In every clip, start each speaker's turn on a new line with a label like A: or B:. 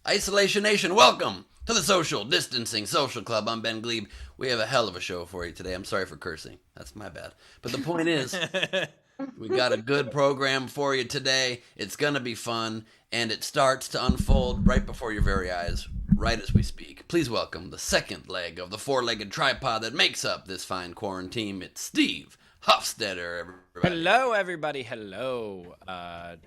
A: Isolation Nation, welcome to the Social Distancing Social Club. I'm Ben Glebe. We have a hell of a show for you today. I'm sorry for cursing. That's my bad. But the point is, we got a good program for you today. It's going to be fun, and it starts to unfold right before your very eyes, right as we speak. Please welcome the second leg of the four-legged tripod that makes up this fine quarantine. It's Steve Hofstetter, everybody.
B: Hello, everybody. Hello.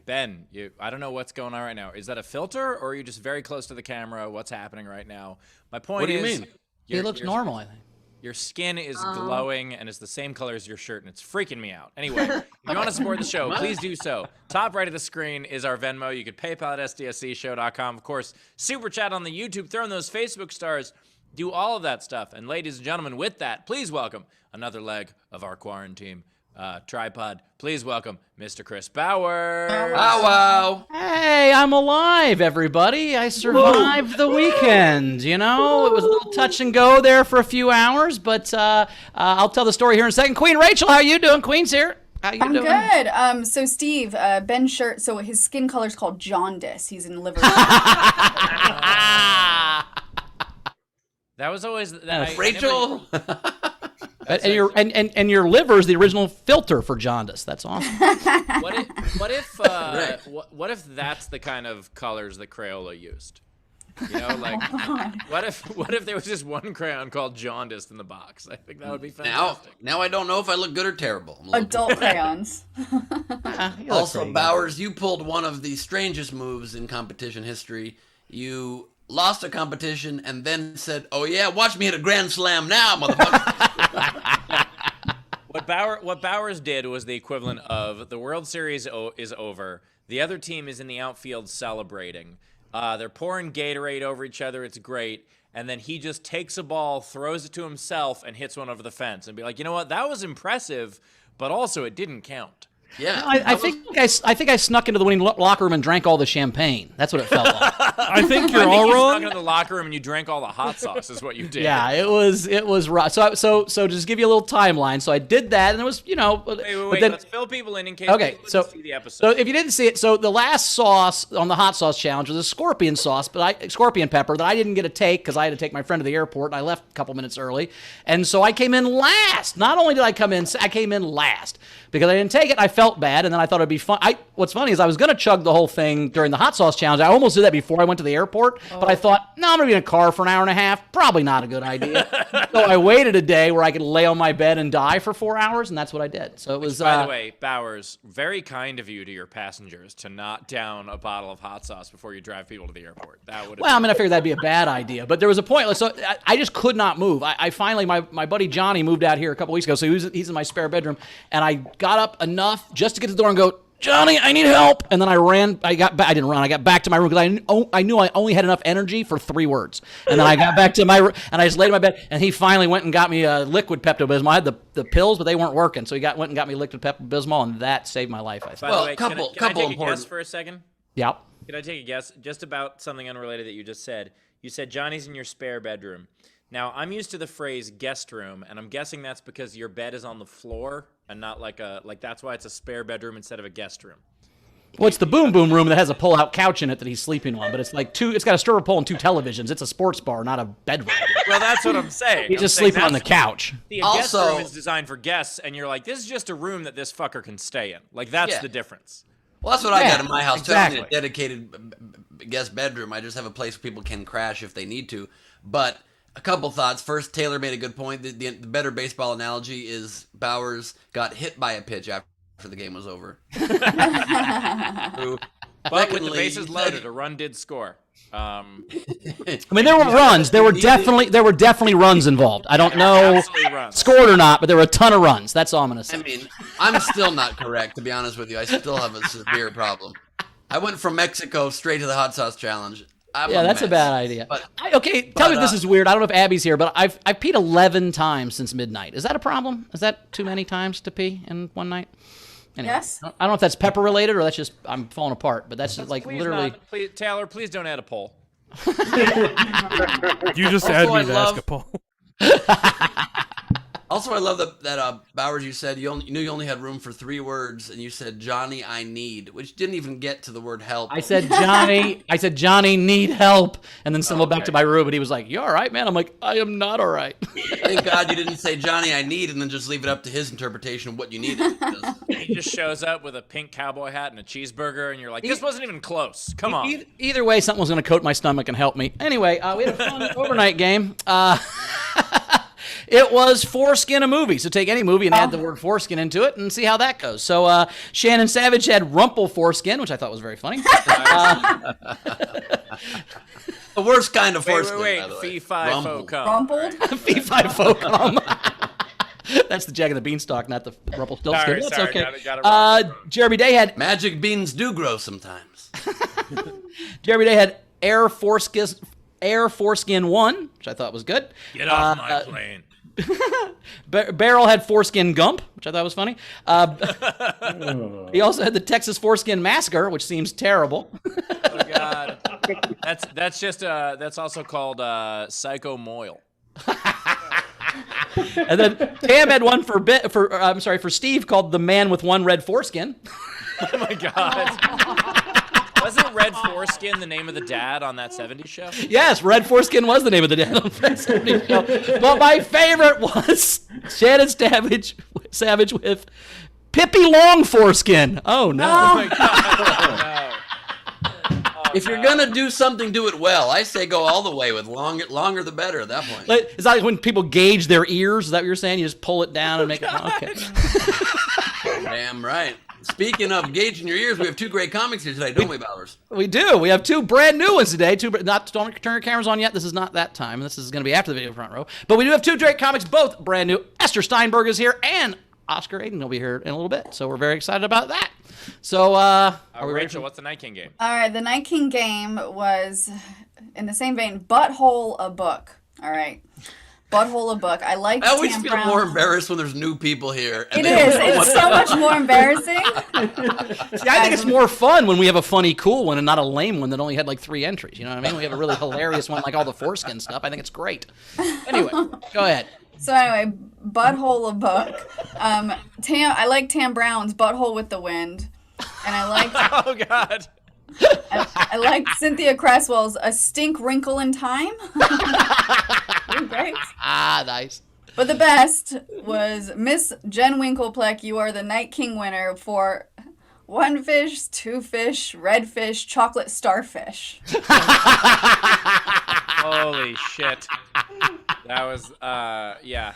B: Ben, I don't know what's going on right now. Is that a filter, or are you just very close to the camera? What's happening right now? My point is...
A: What do you mean?
C: He looks normal, I think.
B: Your skin is glowing, and it's the same color as your shirt, and it's freaking me out. Anyway, if you want to support the show, please do so. Top right of the screen is our Venmo. You could PayPal at sdscshow.com. Of course, Super Chat on the YouTube. Throw in those Facebook stars. Do all of that stuff. And ladies and gentlemen, with that, please welcome another leg of our quarantine tripod. Please welcome Mr. Chris Bowers.
A: Wow.
C: Hey, I'm alive, everybody. I survived the weekend. You know, it was a little touch and go there for a few hours, but I'll tell the story here in a second. Queen Rachel, how you doing? Queen's here. How you doing?
D: I'm good. So Steve, Ben's shirt, so his skin color is called jaundice. He's in liver.
B: That was always
A: Rachel.
C: And your liver is the original filter for jaundice. That's awesome.
B: What if that's the kind of colors that Crayola used? You know, like what if there was just one crayon called jaundice in the box? I think that would be fantastic.
A: Now I don't know if I look good or terrible.
D: Adult crayons.
A: Also, Bowers, you pulled one of the strangest moves in competition history. You lost a competition and then said, "Oh yeah, watch me hit a grand slam now, motherfucker."
B: What Bowers did was the equivalent of the World Series is over. The other team is in the outfield celebrating. They're pouring Gatorade over each other. It's great. And then he just takes a ball, throws it to himself, and hits one over the fence. And be like, you know what? That was impressive, but also it didn't count.
A: Yeah,
C: I think I snuck into the winning locker room and drank all the champagne. That's what it felt like.
E: I think you're all
B: You
E: wrong.
B: snuck into the locker room and you drank all the hot sauce. Is what you did.
C: Yeah, it was rough. So just give you a little timeline. So I did that, and it was
B: Wait.
C: But then,
B: Let's fill people in case
C: okay,
B: people
C: so
B: didn't see the episode.
C: So if you didn't see it, so the last sauce on the hot sauce challenge was a scorpion sauce, scorpion pepper that I didn't get to take because I had to take my friend to the airport, and I left a couple minutes early, and so I came in last. Not only did I come in, I came in last because I didn't take it. I felt bad, and then I thought it'd be fun. What's funny is I was going to chug the whole thing during the hot sauce challenge. I almost did that before I went to the airport, but I thought, no, I'm going to be in a car for an hour and a half. Probably not a good idea. So I waited a day where I could lay on my bed and die for 4 hours, and that's what I did. So it was.
B: By the way, Bowers, very kind of you to your passengers to not down a bottle of hot sauce before you drive people to the airport. That would.
C: Well, I mean, I figured that'd be a bad idea, but there was a point. So I just could not move. I finally, my buddy Johnny moved out here a couple weeks ago, so he's in my spare bedroom, and I got up enough just to get to the door and go, Johnny, I need help. And then I ran. I didn't run. I got back to my room because I knew I only had enough energy for 3 words. And then I got back to my room, and I just laid in my bed. And he finally went and got me a liquid Pepto-Bismol. I had the pills, but they weren't working. So he went and got me liquid Pepto-Bismol, and that saved my life, I think.
B: By the way, can I take a guess for a second?
C: Yep.
B: Can I take a guess just about something unrelated that you just said? You said Johnny's in your spare bedroom. Now, I'm used to the phrase guest room, and I'm guessing that's because your bed is on the floor and not like that's why it's a spare bedroom instead of a guest room.
C: Well, it's the boom boom room that has a pull-out couch in it that he's sleeping on, but it's like it's got a styrofoam pole and 2 televisions. It's a sports bar, not a bedroom.
B: Well, that's what I'm saying.
C: He's just sleeping on the couch.
B: The guest room is designed for guests, and you're like, this is just a room that this fucker can stay in. Like, that's the difference.
A: Well, that's what I got in my house.
C: Exactly.
A: I don't need a dedicated guest bedroom. I just have a place where people can crash if they need to. But a couple thoughts. First, Taylor made a good point. The better baseball analogy is Bowers got hit by a pitch after the game was over.
B: But with the bases loaded, a run did score.
C: I mean, there were runs. There were definitely runs involved. I don't know scored or not, but there were a ton of runs. That's all I'm gonna say.
A: I mean, I'm still not correct, to be honest with you. I still have a severe problem. I went from Mexico straight to the hot sauce challenge.
C: That's a bad idea. Tell me if this is weird. I don't know if Abby's here, but I've peed 11 times since midnight. Is that a problem? Is that too many times to pee in one night? Anyway,
D: Yes.
C: I don't know if that's pepper related or that's just I'm falling apart. But that's just like literally.
B: Taylor, please don't add a poll.
E: You just had me to ask a poll.
A: Also, I love that Bowers, you said you knew you only had room for 3 words, and you said Johnny, I need, which didn't even get to the word help.
C: I said Johnny need help, and then stumbled back to my room, and he was like, "You all right, man?" I'm like, "I am not all right."
A: Thank God you didn't say Johnny, I need, and then just leave it up to his interpretation of what you needed.
B: He just shows up with a pink cowboy hat and a cheeseburger, and you're like, this wasn't even close. Come on.
C: Either way, something was going to coat my stomach and help me. Anyway, we had a fun overnight game. It was Foreskin a movie. So take any movie and add the word foreskin into it and see how that goes. So Shannon Savage had Rumple Foreskin, which I thought was very funny.
A: The worst kind of foreskin,
B: Wait,
A: by the way.
B: fee-fi-fo cum.
D: Rumpled?
C: Fee-fi-fo-cum. That's the Jack and the Beanstalk, not the Rumpelstiltskin. That's
B: sorry,
C: okay.
B: got it wrong.
C: Jeremy Day had
A: Magic beans do grow sometimes.
C: Jeremy Day had Air Foreskin 1, which I thought was good.
B: Get off my plane.
C: Barrel had Foreskin Gump, which I thought was funny. He also had the Texas Foreskin Massacre, which seems terrible.
B: Oh God, that's also called Psycho Moyle.
C: And then Tam had one for Steve called The Man with One Red Foreskin.
B: Oh my God. Wasn't Red Foreskin the name of the dad on that 70s show?
C: Yes, Red Foreskin was the name of the dad on that 70s show. But my favorite was Shannon Savage with Pippi Long Foreskin. Oh no.
B: Oh my God.
A: If you're gonna do something, do it well. I say go all the way with longer the better at that point.
C: Is that when people gauge their ears? Is that what you're saying? You just pull it down and make it. Okay.
A: Damn right. Speaking of gauging your ears, we have 2 great comics here today, don't we, Bowers?
C: We do. We have 2 brand new ones today. Don't turn your cameras on yet. This is not that time. This is going to be after the video front row. But we do have 2 great comics, both brand new. Esther Steinberg is here, and Oscar Aydin will be here in a little bit. So we're very excited about that. So,
B: Rachel, what's the Night King game?
D: All right, the Night King game was, in the same vein, Butthole a Book. All right. Butthole a Book. I like
A: I always
D: Tam
A: feel
D: Brown.
A: more embarrassed when there's new people here.
D: It is. It's so much more embarrassing.
C: See, I think it's more fun when we have a funny, cool one and not a lame one that only had like 3 entries. You know what I mean? We have a really hilarious one like all the foreskin stuff. I think it's great. Anyway, go ahead.
D: So anyway, Butthole a Book. I like Tam Brown's Butthole with the Wind. And I liked
B: Oh God.
D: I liked Cynthia Cresswell's A Stink Wrinkle in Time. Great.
C: Nice.
D: But the best was Miss Jen Winklepleck. You are the Night King winner for 1 fish, 2 fish, red fish, chocolate starfish.
B: Holy shit. That was, yeah.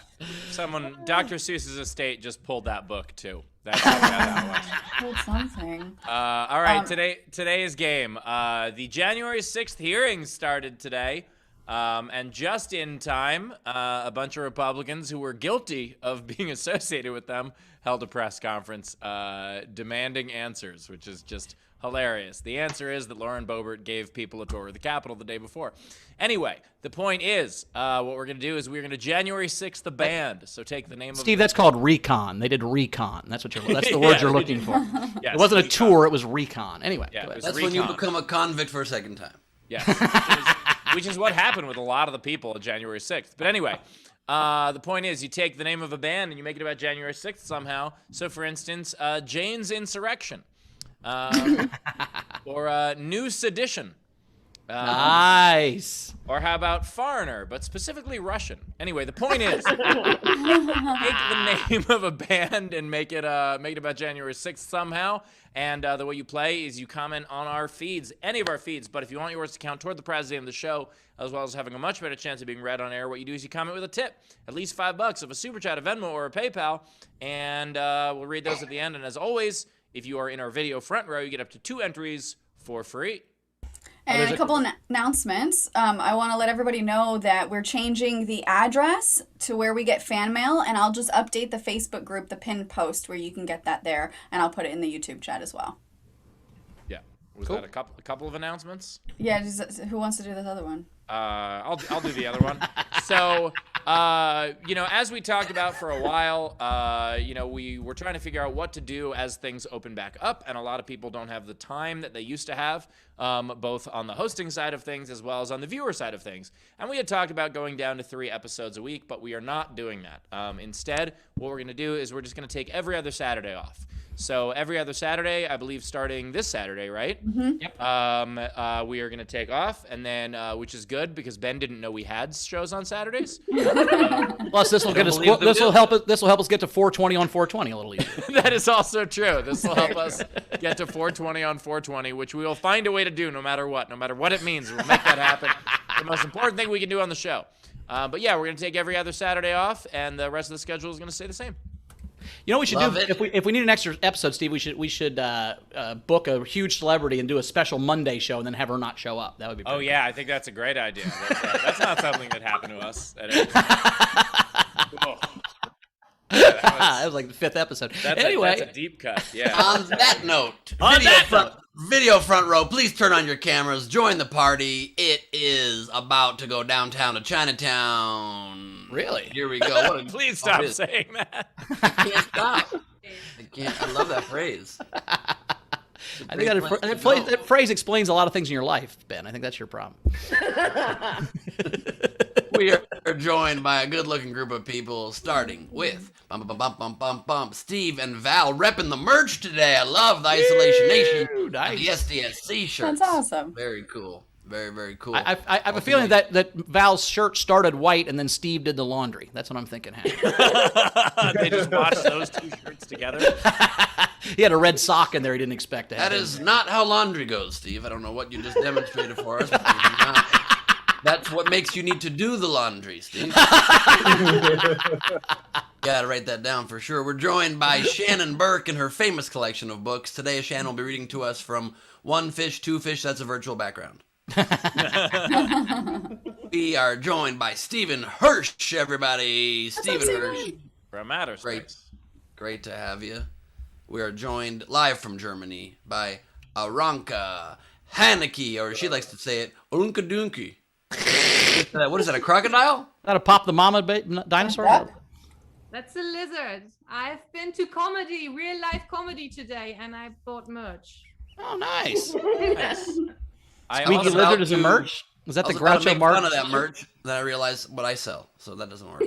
B: Dr. Seuss's estate just pulled that book too. That's how bad that was.
D: Hold something.
B: All right, today's game. The January 6th hearings started today, and just in time, a bunch of Republicans who were guilty of being associated with them held a press conference demanding answers, which is just hilarious. The answer is that Lauren Boebert gave people a tour of the Capitol the day before. Anyway, the point is, what we're going to do is we're going to January 6th the band. So take the name
C: Steve, that's called recon. They did recon. That's the word you're looking for.
B: Yes,
C: It wasn't a
B: recon.
C: tour, it was recon. Anyway.
B: Yeah,
C: go ahead.
B: it was
A: That's when you
B: recon.
A: become a convict for a second time.
B: Yes, which is what happened with a lot of the people on January 6th. But anyway, the point is you take the name of a band and you make it about January 6th somehow. So, for instance, Jane's Insurrection or New Sedition.
C: Nice.
B: Or how about foreigner, but specifically Russian? Anyway, the point is, take the name of a band and make it about January 6th somehow. And the way you play is you comment on our feeds, any of our feeds. But if you want yours to count toward the prize at the end of the show, as well as having a much better chance of being read on air, what you do is you comment with a tip, at least $5 of a super chat, a Venmo, or a PayPal, and we'll read those at the end. And as always, if you are in our video front row, you get up to 2 entries for free.
D: And a couple of announcements. I want to let everybody know that we're changing the address to where we get fan mail, and I'll just update the Facebook group, the pinned post, where you can get that there, and I'll put it in the YouTube chat as well.
B: Yeah. Was that a couple of announcements?
D: Yeah, who wants to do this other one?
B: I'll do the other one. So As we talked about for a while, we were trying to figure out what to do as things open back up, and a lot of people don't have the time that they used to have, both on the hosting side of things as well as on the viewer side of things. And we had talked about going down to 3 episodes a week, but we are not doing that. Instead, what we're going to do is we're just going to take every other Saturday off. So every other Saturday, I believe starting this Saturday, right?
D: Mm-hmm.
C: Yep.
B: We are going to take off, and then which is good because Ben didn't know we had shows on Saturdays.
C: Plus, this will help us get to 420 on 420 a little easier.
B: That is also true. This will help us get to 420 on 420, which we will find a way to do no matter what it means. We'll make that happen. The most important thing we can do on the show. But yeah, we're going to take every other Saturday off, and the rest of the schedule is going to stay the same.
C: You know what we should do? If we need an extra episode, Steve, we should book a huge celebrity and do a special Monday show and then have her not show up. That would be pretty
B: I think that's a great idea. That's not something that happened to us.
C: That was like the 5th episode. Anyway,
B: that's a deep cut. Yeah.
A: On that note, video front row, please turn on your cameras. Join the party. It is about to go downtown to Chinatown.
C: Really?
A: Here we go.
B: Please stop saying that.
A: I can't stop. I love that phrase.
C: I think that phrase explains a lot of things in your life, Ben. I think that's your problem.
A: We are joined by a good-looking group of people, starting with Steve and Val repping the merch today. I love the Isolation Nation and the SDSC shirts.
D: That's awesome.
A: Very cool. Very, very cool.
C: I have a feeling that Val's shirt started white and then Steve did the laundry. That's what I'm thinking happened.
B: They just watched those 2 shirts together.
C: He had a red sock in there he didn't expect to have.
A: That is not how laundry goes, Steve. I don't know what you just demonstrated for us. That's what makes you need to do the laundry, Steve. Gotta write that down for sure. We're joined by Shannon Burke and her famous collection of books. Today, Shannon will be reading to us from One Fish, Two Fish. That's a virtual background. We are joined by Stephen Hirsch, everybody. Stephen Hirsch.
B: From outer space.
A: Great to have you. We are joined live from Germany by Aranka Haneke, or she likes to say it, Orunka Dunki. What is that, a crocodile?
C: That a Pop the Mama dinosaur?
D: Yep.
E: That's a lizard. I've been to comedy, real life comedy today, and I bought merch.
C: Oh, nice.
A: Squeaky
C: Lizard is a merch? Was that the Groucho Marx?
A: Fun of that merch, then I realized what I sell, so that doesn't work.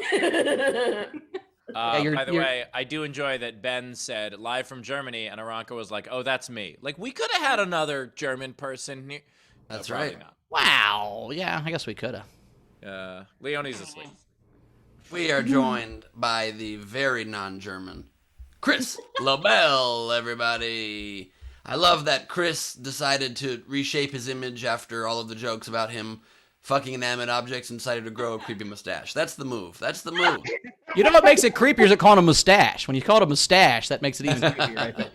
B: By the way, I do enjoy that Ben said live from Germany, and Aranka was like, "Oh, that's me." Like we could have had another German person here.
A: That's
B: no,
A: right.
B: Not.
C: Wow. Yeah, I guess we could have.
B: Leonie's asleep.
A: We are joined by the very non-German Chris LaBelle, everybody. I love that Chris decided to reshape his image after all of the jokes about him fucking inanimate objects and decided to grow a creepy mustache. That's the move. That's the move.
C: You know what makes it creepier is it calling a mustache. When you call it a mustache, that makes it even creepier right there.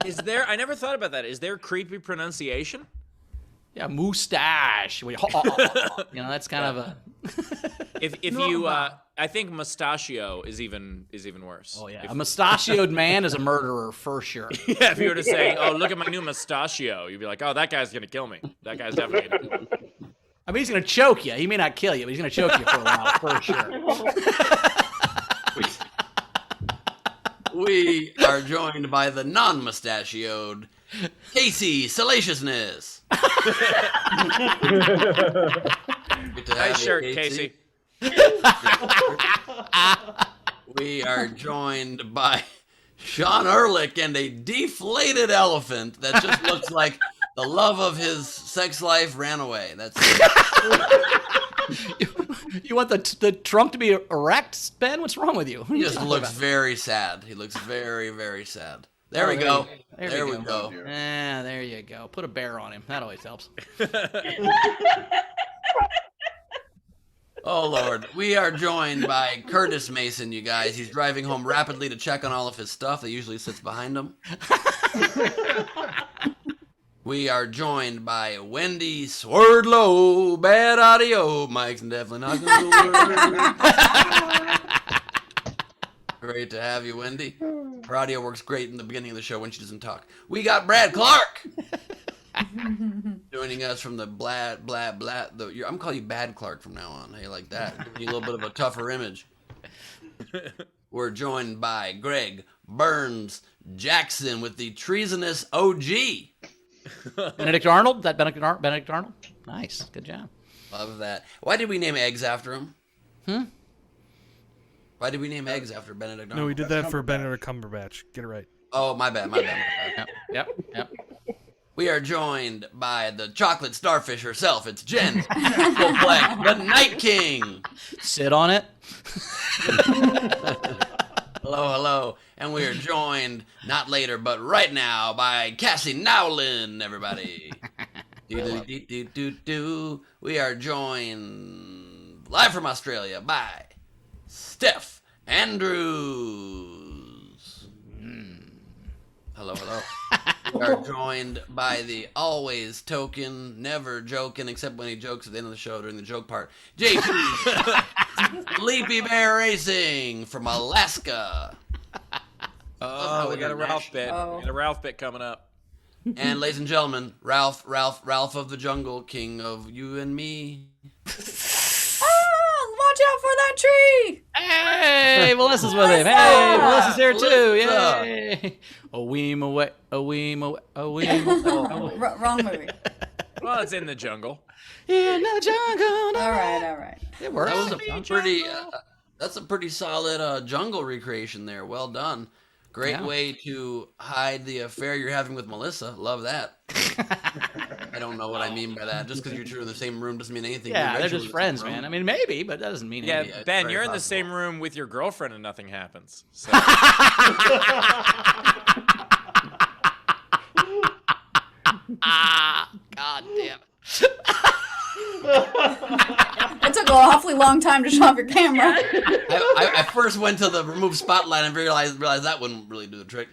B: Is there? I never thought about that. Is there creepy pronunciation?
C: Yeah, mustache. That's kind of a.
B: I think mustachio is even worse.
C: Oh yeah, a mustachioed man is a murderer for sure.
B: Yeah, if you were to say, "Oh, look at my new mustachio," you'd be like, "Oh, that guy's gonna kill me. That guy's definitely gonna kill me."
C: I mean, he's gonna choke you. He may not kill you, but he's gonna choke you for a while for sure.
A: We are joined by the non-mustachioed Casey Salaciousness.
B: Nice shirt, Casey.
A: We are joined by Sean Ehrlich and a deflated elephant that just looks like the love of his sex life ran away. That's
C: You want the trunk to be erect, Ben? What's wrong with you?
A: He just looks very sad. He looks very, very sad. There we go. There we go.
C: Ah, there you go. Put a bear on him. That always helps.
A: Oh, Lord. We are joined by Curtis Mason, you guys. He's driving home rapidly to check on all of his stuff that usually sits behind him. We are joined by Wendy Swerdlow. Bad audio. Mike's definitely not going to work. Great to have you, Wendy. Her audio works great in the beginning of the show when she doesn't talk. We got Brad Clark. Doing Joining us from the I'm gonna call you Bad Clark from now on. Hey, like that. Give you a little bit of a tougher image. We're joined by Greg Burns Jackson with the treasonous OG.
C: Benedict Arnold? That Benedict Arnold? Nice. Good job.
A: Love that. Why did we name eggs after him? Why did we name eggs after Benedict Arnold?
F: No, we did that for Benedict Cumberbatch. Get it right.
A: Oh, my bad.
C: Yep.
A: We are joined by the chocolate starfish herself. It's Jen Black, the Night King.
C: Sit on it.
A: Hello. And we are joined, not later, but right now, by Cassie Nowlin, everybody. We are joined live from Australia by Steph Andrews. Hello. We are joined by the always token, never joking, except when he jokes at the end of the show during the joke part, JP Leapy Bear Racing from Alaska.
B: Oh, we got a Ralph bit. We got a Ralph bit coming up.
A: And ladies and gentlemen, Ralph of the Jungle, king of you and me.
D: Watch out for that tree!
C: Hey, Melissa's with him. Hey, Melissa's here too. Yay! A weem away.
D: Wrong movie.
B: Well, it's in the jungle.
C: In the jungle.
D: All right.
C: It works.
A: That was a pretty. That's a pretty solid jungle recreation there. Well done. Great way to hide the affair you're having with Melissa. Love that. I don't know what I mean by that. Just because you're two in the same room doesn't mean anything.
C: Yeah, they're just friends, man. I mean, maybe, but that doesn't mean anything.
B: Yeah, Ben, you're in the same room with your girlfriend and nothing happens. So.
C: God damn it.
D: It took an awfully long time to shut off your camera.
A: I first went to the remove spotlight and realized that wouldn't really do the trick.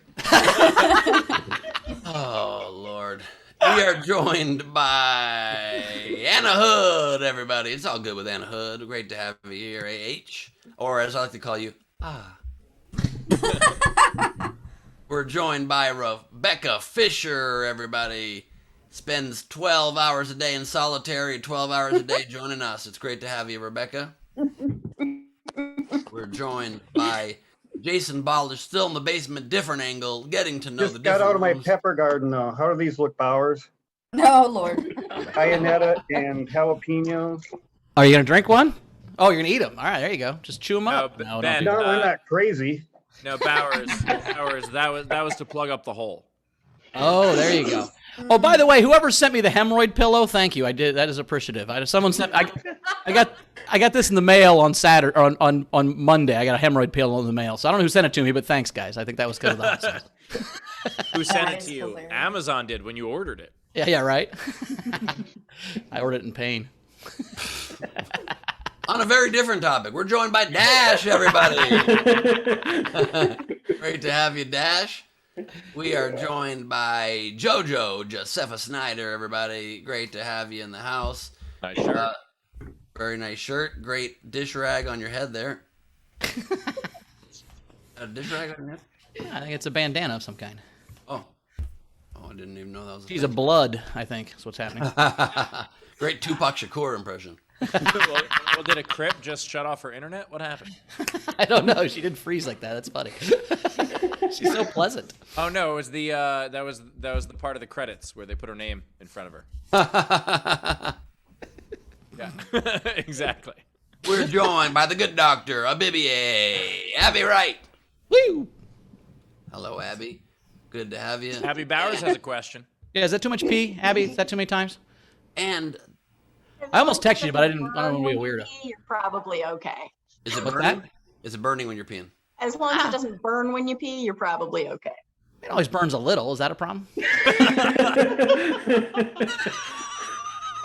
A: Oh, Lord. We are joined by Anna Hood, everybody. It's all good with Anna Hood. Great to have you here, AH. Or as I like to call you, We're joined by Rebecca Fisher, everybody. Spends 12 hours a day in solitary, 12 hours a day joining us. It's great to have you, Rebecca. We're joined by Jason Baldwin, still in the basement, different angle, getting to know
G: Just
A: the
G: got
A: different
G: out of my
A: rooms.
G: pepper garden now. How do these look, Bowers?
D: No, Lord.
G: Bayonetta and jalapenos.
C: Are you going to drink one? Oh, you're going to eat them. All right, there you go. Just chew them up.
B: Ben,
C: don't do
G: No,
C: that.
G: we're not crazy.
B: No, Bowers, that was to plug up the hole.
C: Oh, there you go. Oh, by the way, whoever sent me the hemorrhoid pillow, thank you. I did. That is appreciative. Someone sent. I got this in the mail on Saturday or on Monday. I got a hemorrhoid pillow in the mail. So I don't know who sent it to me, but thanks, guys. I think that was because of the hot sauce.
B: Who sent it
D: is
B: to you?
D: hilarious.
B: Amazon did when you ordered it.
C: Yeah, right. I ordered it in pain.
A: On a very different topic, we're joined by Dash, everybody. Great to have you, Dash. We are joined by JoJo, Josepha Snyder, everybody. Great to have you in the house.
B: Nice shirt.
A: Very nice shirt. Great dish rag on your head there. A dish rag on your head?
C: Yeah, I think it's a bandana of some kind.
A: Oh, I didn't even know that was a
C: She's a
A: thing.
C: blood, I think, is what's happening.
A: Great Tupac Shakur impression.
B: well, did a Crip just shut off her internet? What happened?
C: I don't know. She did freeze like that. That's funny. She's so pleasant.
B: Oh no, it was the that was the part of the credits where they put her name in front of her. Yeah, exactly.
A: We're joined by the good doctor, Abibie, Abby Wright.
C: Woo!
A: Hello, Abby. Good to have you.
B: Abby Bowers has a question.
C: Yeah, is that too much pee, Abby? Is that too many times?
A: And
C: I almost texted you, but I don't want to be a weirdo.
H: You're probably okay.
A: is it
C: What's
A: burning?
C: that?
A: Is it burning when you're peeing?
H: As long as it doesn't burn when you pee, you're probably okay.
C: It always burns a little. Is that a problem?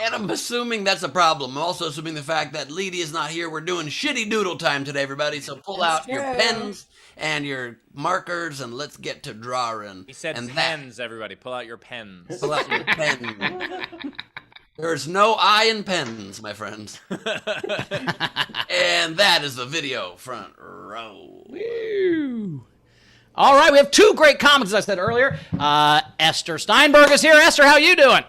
A: And I'm assuming that's a problem. I'm also assuming the fact that Leedy is not here. We're doing shitty doodle time today, everybody. So pull out your
D: true.
A: pens and your markers and let's get to drawing.
B: He said
A: and
B: pens, everybody. Pull out your pens.
A: Pull out your pen. There's no I in pens, my friends. And that is the video front row.
C: Woo. All right, we have two great comics, as I said earlier. Esther Steinberg is here. Esther, how you doing?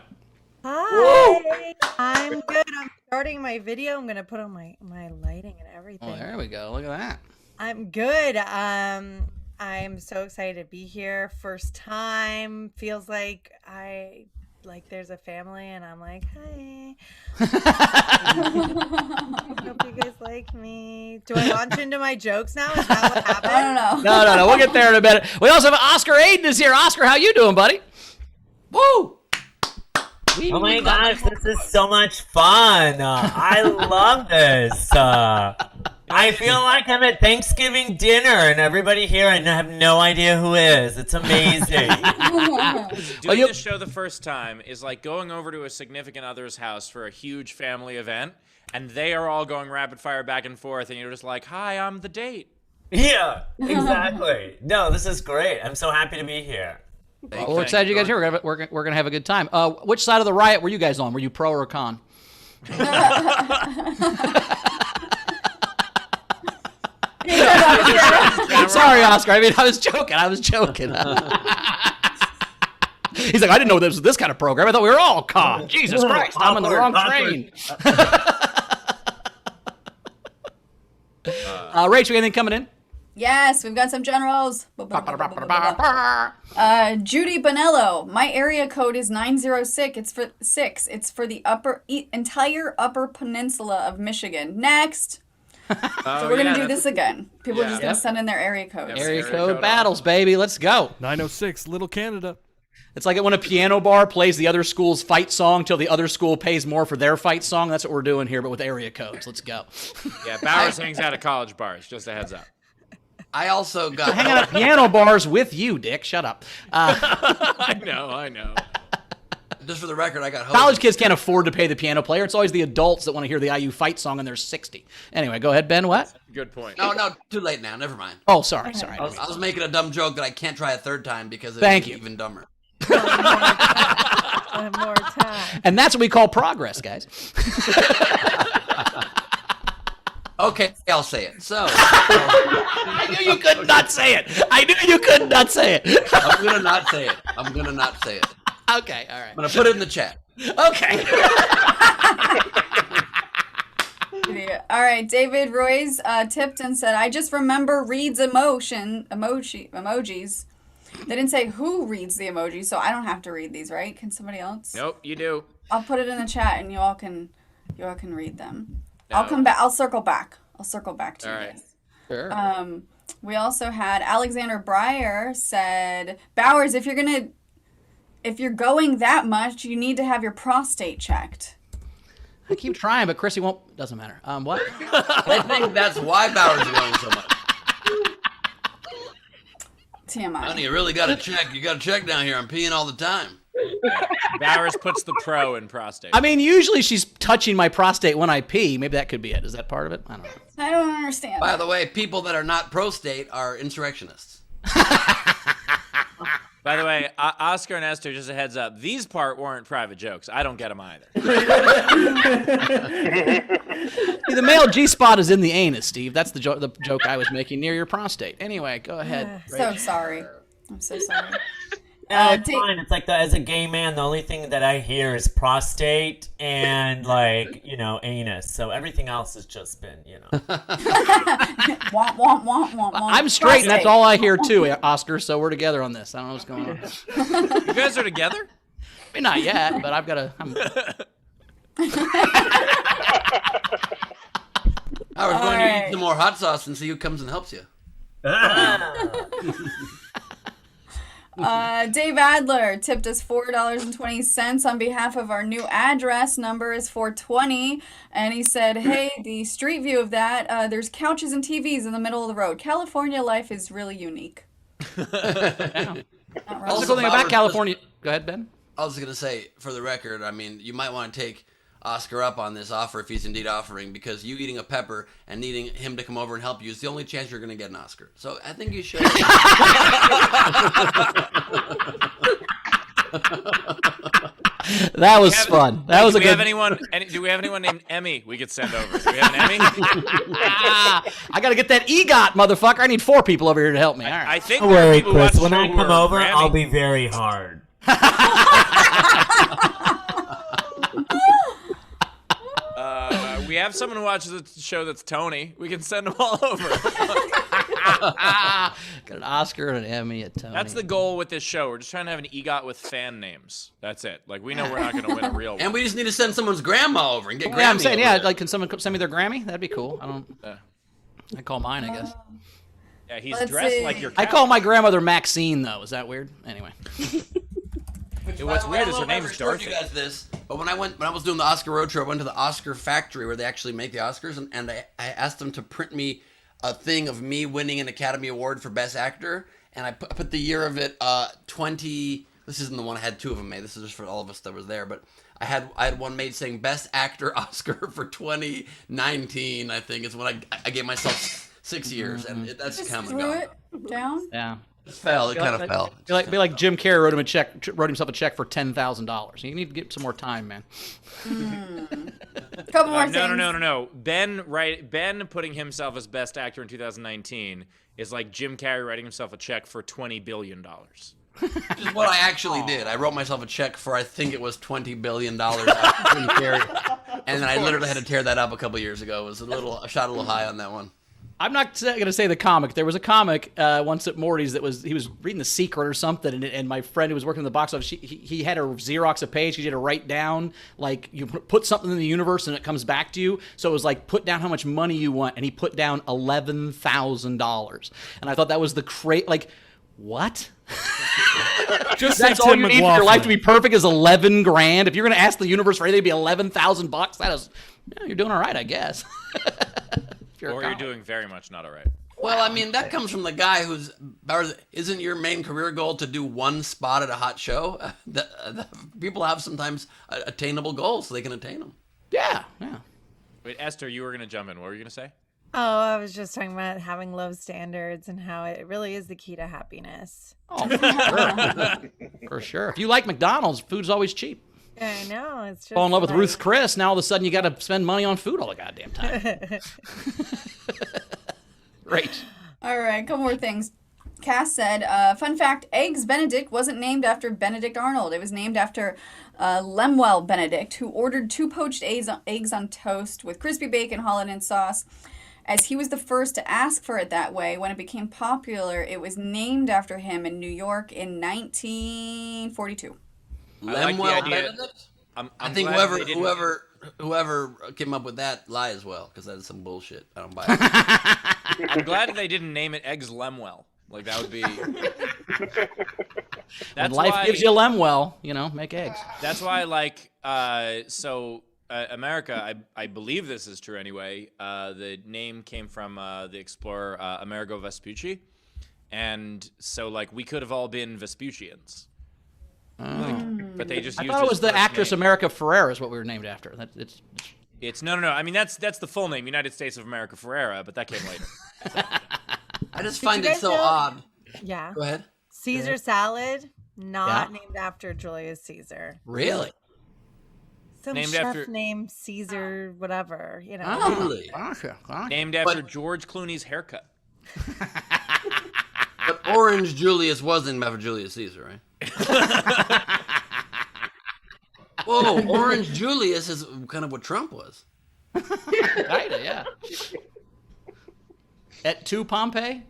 I: Hi, Hi. I'm good. I'm starting my video. I'm gonna put on my lighting and everything.
C: Oh, there we go. Look at that.
I: I'm good. I'm so excited to be here. First time. Feels like there's a family, and I'm like, hi. I hope you guys like me. Do I launch into my jokes now? Is that what happened?
D: I don't know.
C: No. We'll get there in a minute. We also have Oscar Aydin is here. Oscar, how you doing, buddy? Woo!
J: Oh my gosh, this is so much fun. I love this. I feel like I'm at Thanksgiving dinner and everybody here, I have no idea who is. It's amazing.
B: Doing this show the first time is like going over to a significant other's house for a huge family event, and they are all going rapid fire back and forth, and you're just like, hi, I'm the date.
J: Yeah, exactly. No, this is great. I'm so happy to be here.
C: Well, we're excited you guys are here. We're gonna have a good time. Which side of the riot were you guys on? Were you pro or con? Sorry, Oscar. I mean, I was joking. He's like, I didn't know this was this kind of program. I thought we were all con. Jesus Christ, I'm on the wrong train. Rachel, anything coming in?
D: Yes, we've got some generals. Judy Bonello. My area code is 906. It's for the entire Upper Peninsula of Michigan. Next. So we're gonna do this again. People are just gonna send in their area codes.
C: Area code battles, baby. Let's go.
F: 906, Little Canada.
C: It's like when a piano bar plays the other school's fight song till the other school pays more for their fight song. That's what we're doing here, but with area codes. Let's go.
B: Yeah, Bowers hangs out at college bars. Just a heads up.
A: I also got
C: hanging out at piano bars with you, Dick. Shut up.
B: I know.
A: Just for the record, I got
C: college kids can't afford to pay the piano player. It's always the adults that want to hear the IU fight song, and they're 60. Anyway, go ahead, Ben. What?
B: Good point.
A: No, too late now. Never mind.
C: Oh, sorry.
A: I was making a dumb joke that I can't try a third time because
C: Thank
A: it's
C: you.
A: even dumber.
I: One more time.
C: And that's what we call progress, guys.
A: Okay, I'll say it. So
C: I knew you could not say it. I'm gonna not say it. Okay, all right.
A: I'm gonna put it in the chat.
C: Okay.
D: All right, David Royce tipped and said, I just remember reads emojis. They didn't say who reads the emojis, so I don't have to read these, right? Can somebody else?
B: Nope, you do.
D: I'll put it in the chat and you all can read them.
B: No.
D: I'll come back. I'll circle back to
B: all
D: you
B: right.
D: guys.
C: Sure.
D: We also had Alexander Breyer said, Bowers, if you're going that much, you need to have your prostate checked.
C: I keep trying, but Chrissy won't. Doesn't matter. What?
A: I think that's why Bowers is going so much.
D: TMI.
A: Honey, you really got to check. You got to check down here. I'm peeing all the time.
B: Bowers puts the pro in prostate.
C: I mean, usually she's touching my prostate when I pee. Maybe that could be it. Is that part of it? I don't know.
D: I don't understand.
A: By the way, people that are not prostate are insurrectionists.
B: By the way, Oscar and Esther, just a heads up, these weren't private jokes. I don't get them either.
C: See, the male G-spot is in the anus, Steve. That's the joke I was making near your prostate. Anyway, go ahead.
D: So sorry. I'm so sorry.
J: No, it's fine. It's like as a gay man, the only thing that I hear is prostate and anus. So everything else has just been,
D: Womp.
C: I'm straight, and that's all I hear too, Oscar. So we're together on this. I don't know what's going on.
B: You guys are together?
C: I mean, not yet, but I've got to.
A: I was going to eat some more hot sauce and see who comes and helps you.
D: Dave Adler tipped us $4.20 on behalf of our new address. Number is 420. And he said, hey, the street view of that, there's couches and TVs in the middle of the road. California life is really unique.
C: Also, something about California. Go ahead, Ben.
A: I was going to say, for the record, I mean, you might want to take Oscar up on this offer if he's indeed offering, because you eating a pepper and needing him to come over and help you is the only chance you're going to get an Oscar. So I think you should.
C: That was fun. That was a good.
B: Do we have anyone named Emmy we could send over? Do we have an Emmy?
C: I got to get that EGOT, motherfucker. I need 4 people over here to help me. All right.
B: I think
J: don't worry, Chris. When I come over, I'll be very hard.
B: We have someone who watches the show that's Tony. We can send them all over.
C: Got an Oscar and an Emmy at Tony.
B: That's the goal with this show. We're just trying to have an EGOT with fan names. That's it. Like, we know we're not going to win a real one.
A: And we just need to send someone's grandma over and get Grammy.
C: Yeah, I'm saying,
A: over
C: yeah,
A: there.
C: like, can someone send me their Grammy? That'd be cool. I call mine, I guess.
B: Yeah, he's
D: Let's
B: dressed
D: see.
B: like your
C: I
B: cow.
C: call my grandmother Maxine, though. Is that weird? Anyway.
B: What's weird is
A: I
B: her
A: don't know if
B: name's
A: I ever showed
B: Dorothy.
A: you guys this, but when I was doing the Oscar road trip, I went to the Oscar factory where they actually make the Oscars, and I asked them to print me a thing of me winning an Academy Award for Best Actor, and I put the year of it 20. This isn't the one I had two of them made. This is just for all of us that was there, but I had one made saying Best Actor Oscar for 2019. I think is when I gave myself 6 years, and that's
D: Just
A: come and
D: threw
A: gone.
D: it down.
C: Yeah.
A: It fell. It kind of fell.
C: Be like Jim Carrey wrote himself a check for $10,000. You need to get some more time, man.
D: Couple more things.
B: No. Ben putting himself as Best Actor in 2019 is like Jim Carrey writing himself a check for $20 billion.
A: Which is what I actually did. I wrote myself a check for I think it was $20 billion after Jim Carrey, and then I literally had to tear that up a couple years ago. It was I shot a little high on that one.
C: I'm not going to say the comic. There was a comic once at Morty's he was reading The Secret or something, and my friend who was working in the box office, he had her Xerox a page. He had to write down, like, you put something in the universe and it comes back to you. So it was like, put down how much money you want, and he put down $11,000. And I thought that was like, what?
F: Just
C: That's
F: say
C: all
F: Tim
C: you need for your
F: McLaughlin.
C: life to be perfect is $11,000. If you're going to ask the universe for anything to be $11,000, that is, you're doing all right, I guess.
B: Or you're doing very much not all right.
A: Well, I mean, that comes from the guy isn't your main career goal to do one spot at a hot show? People have sometimes attainable goals, so they can attain them.
C: Yeah.
B: Wait, Esther, you were going to jump in. What were you going to say?
I: Oh, I was just talking about having low standards and how it really is the key to happiness.
C: Oh, for sure. For sure. If you like McDonald's, food's always cheap.
I: I know. It's just
C: Fall in love with
I: like-
C: Ruth Chris, now all of a sudden you got to spend money on food all the goddamn time. Great.
D: All right, couple more things. Cass said, fun fact, Eggs Benedict wasn't named after Benedict Arnold. It was named after Lemuel Benedict, who ordered 2 poached eggs on toast with crispy bacon, Hollandaise sauce. As he was the first to ask for it that way, when it became popular, it was named after him in New York in 1942.
A: Lemuel Benedict? I think
B: glad they didn't-
A: whoever came up with that lie as well, because that is some bullshit. I don't buy it.
B: I'm glad they didn't name it Eggs Lemuel. Like, that would be...
C: When life gives you Lemuel, make eggs.
B: That's why, America, I believe this is true anyway, the name came from the explorer Amerigo Vespucci. And so, we could have all been Vespuccians. But they just
C: I
B: used
C: thought it was
B: his
C: the
B: first
C: actress
B: name.
C: America Ferrera is what we were named after.
B: It's no. I mean, that's the full name, United States of America Ferrera, but that came later.
A: I just
I: Did
A: find
I: you
A: it
I: guys
A: so
I: know-
A: odd.
I: Yeah.
A: Go ahead.
I: Caesar salad, not
C: Yeah.
I: named after Julius Caesar.
A: Really?
I: Some
B: Named
I: chef
B: after-
I: named Caesar, whatever,
A: Really?
C: Gotcha.
B: Named after George Clooney's haircut.
A: But Orange Julius wasn't after Julius Caesar, right? Whoa, Orange Julius is kind of what Trump was.
C: Kinda, yeah. Et tu, Pompey?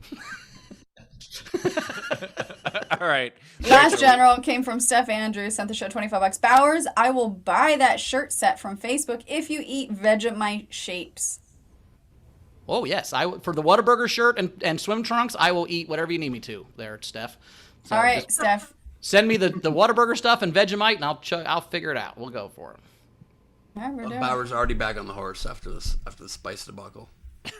B: All right.
D: Last general came from Steph Andrews, sent the show $25. Bowers, I will buy that shirt set from Facebook if you eat Vegemite shapes.
C: Oh, yes. For the Whataburger shirt and swim trunks, I will eat whatever you need me to there, Steph. So
D: All right,
C: just
D: Steph.
C: send me the Whataburger stuff and Vegemite, and I'll figure it out. We'll go for it.
D: Yeah, we're doing it.
A: Bauer's already back on the horse after the spice debacle.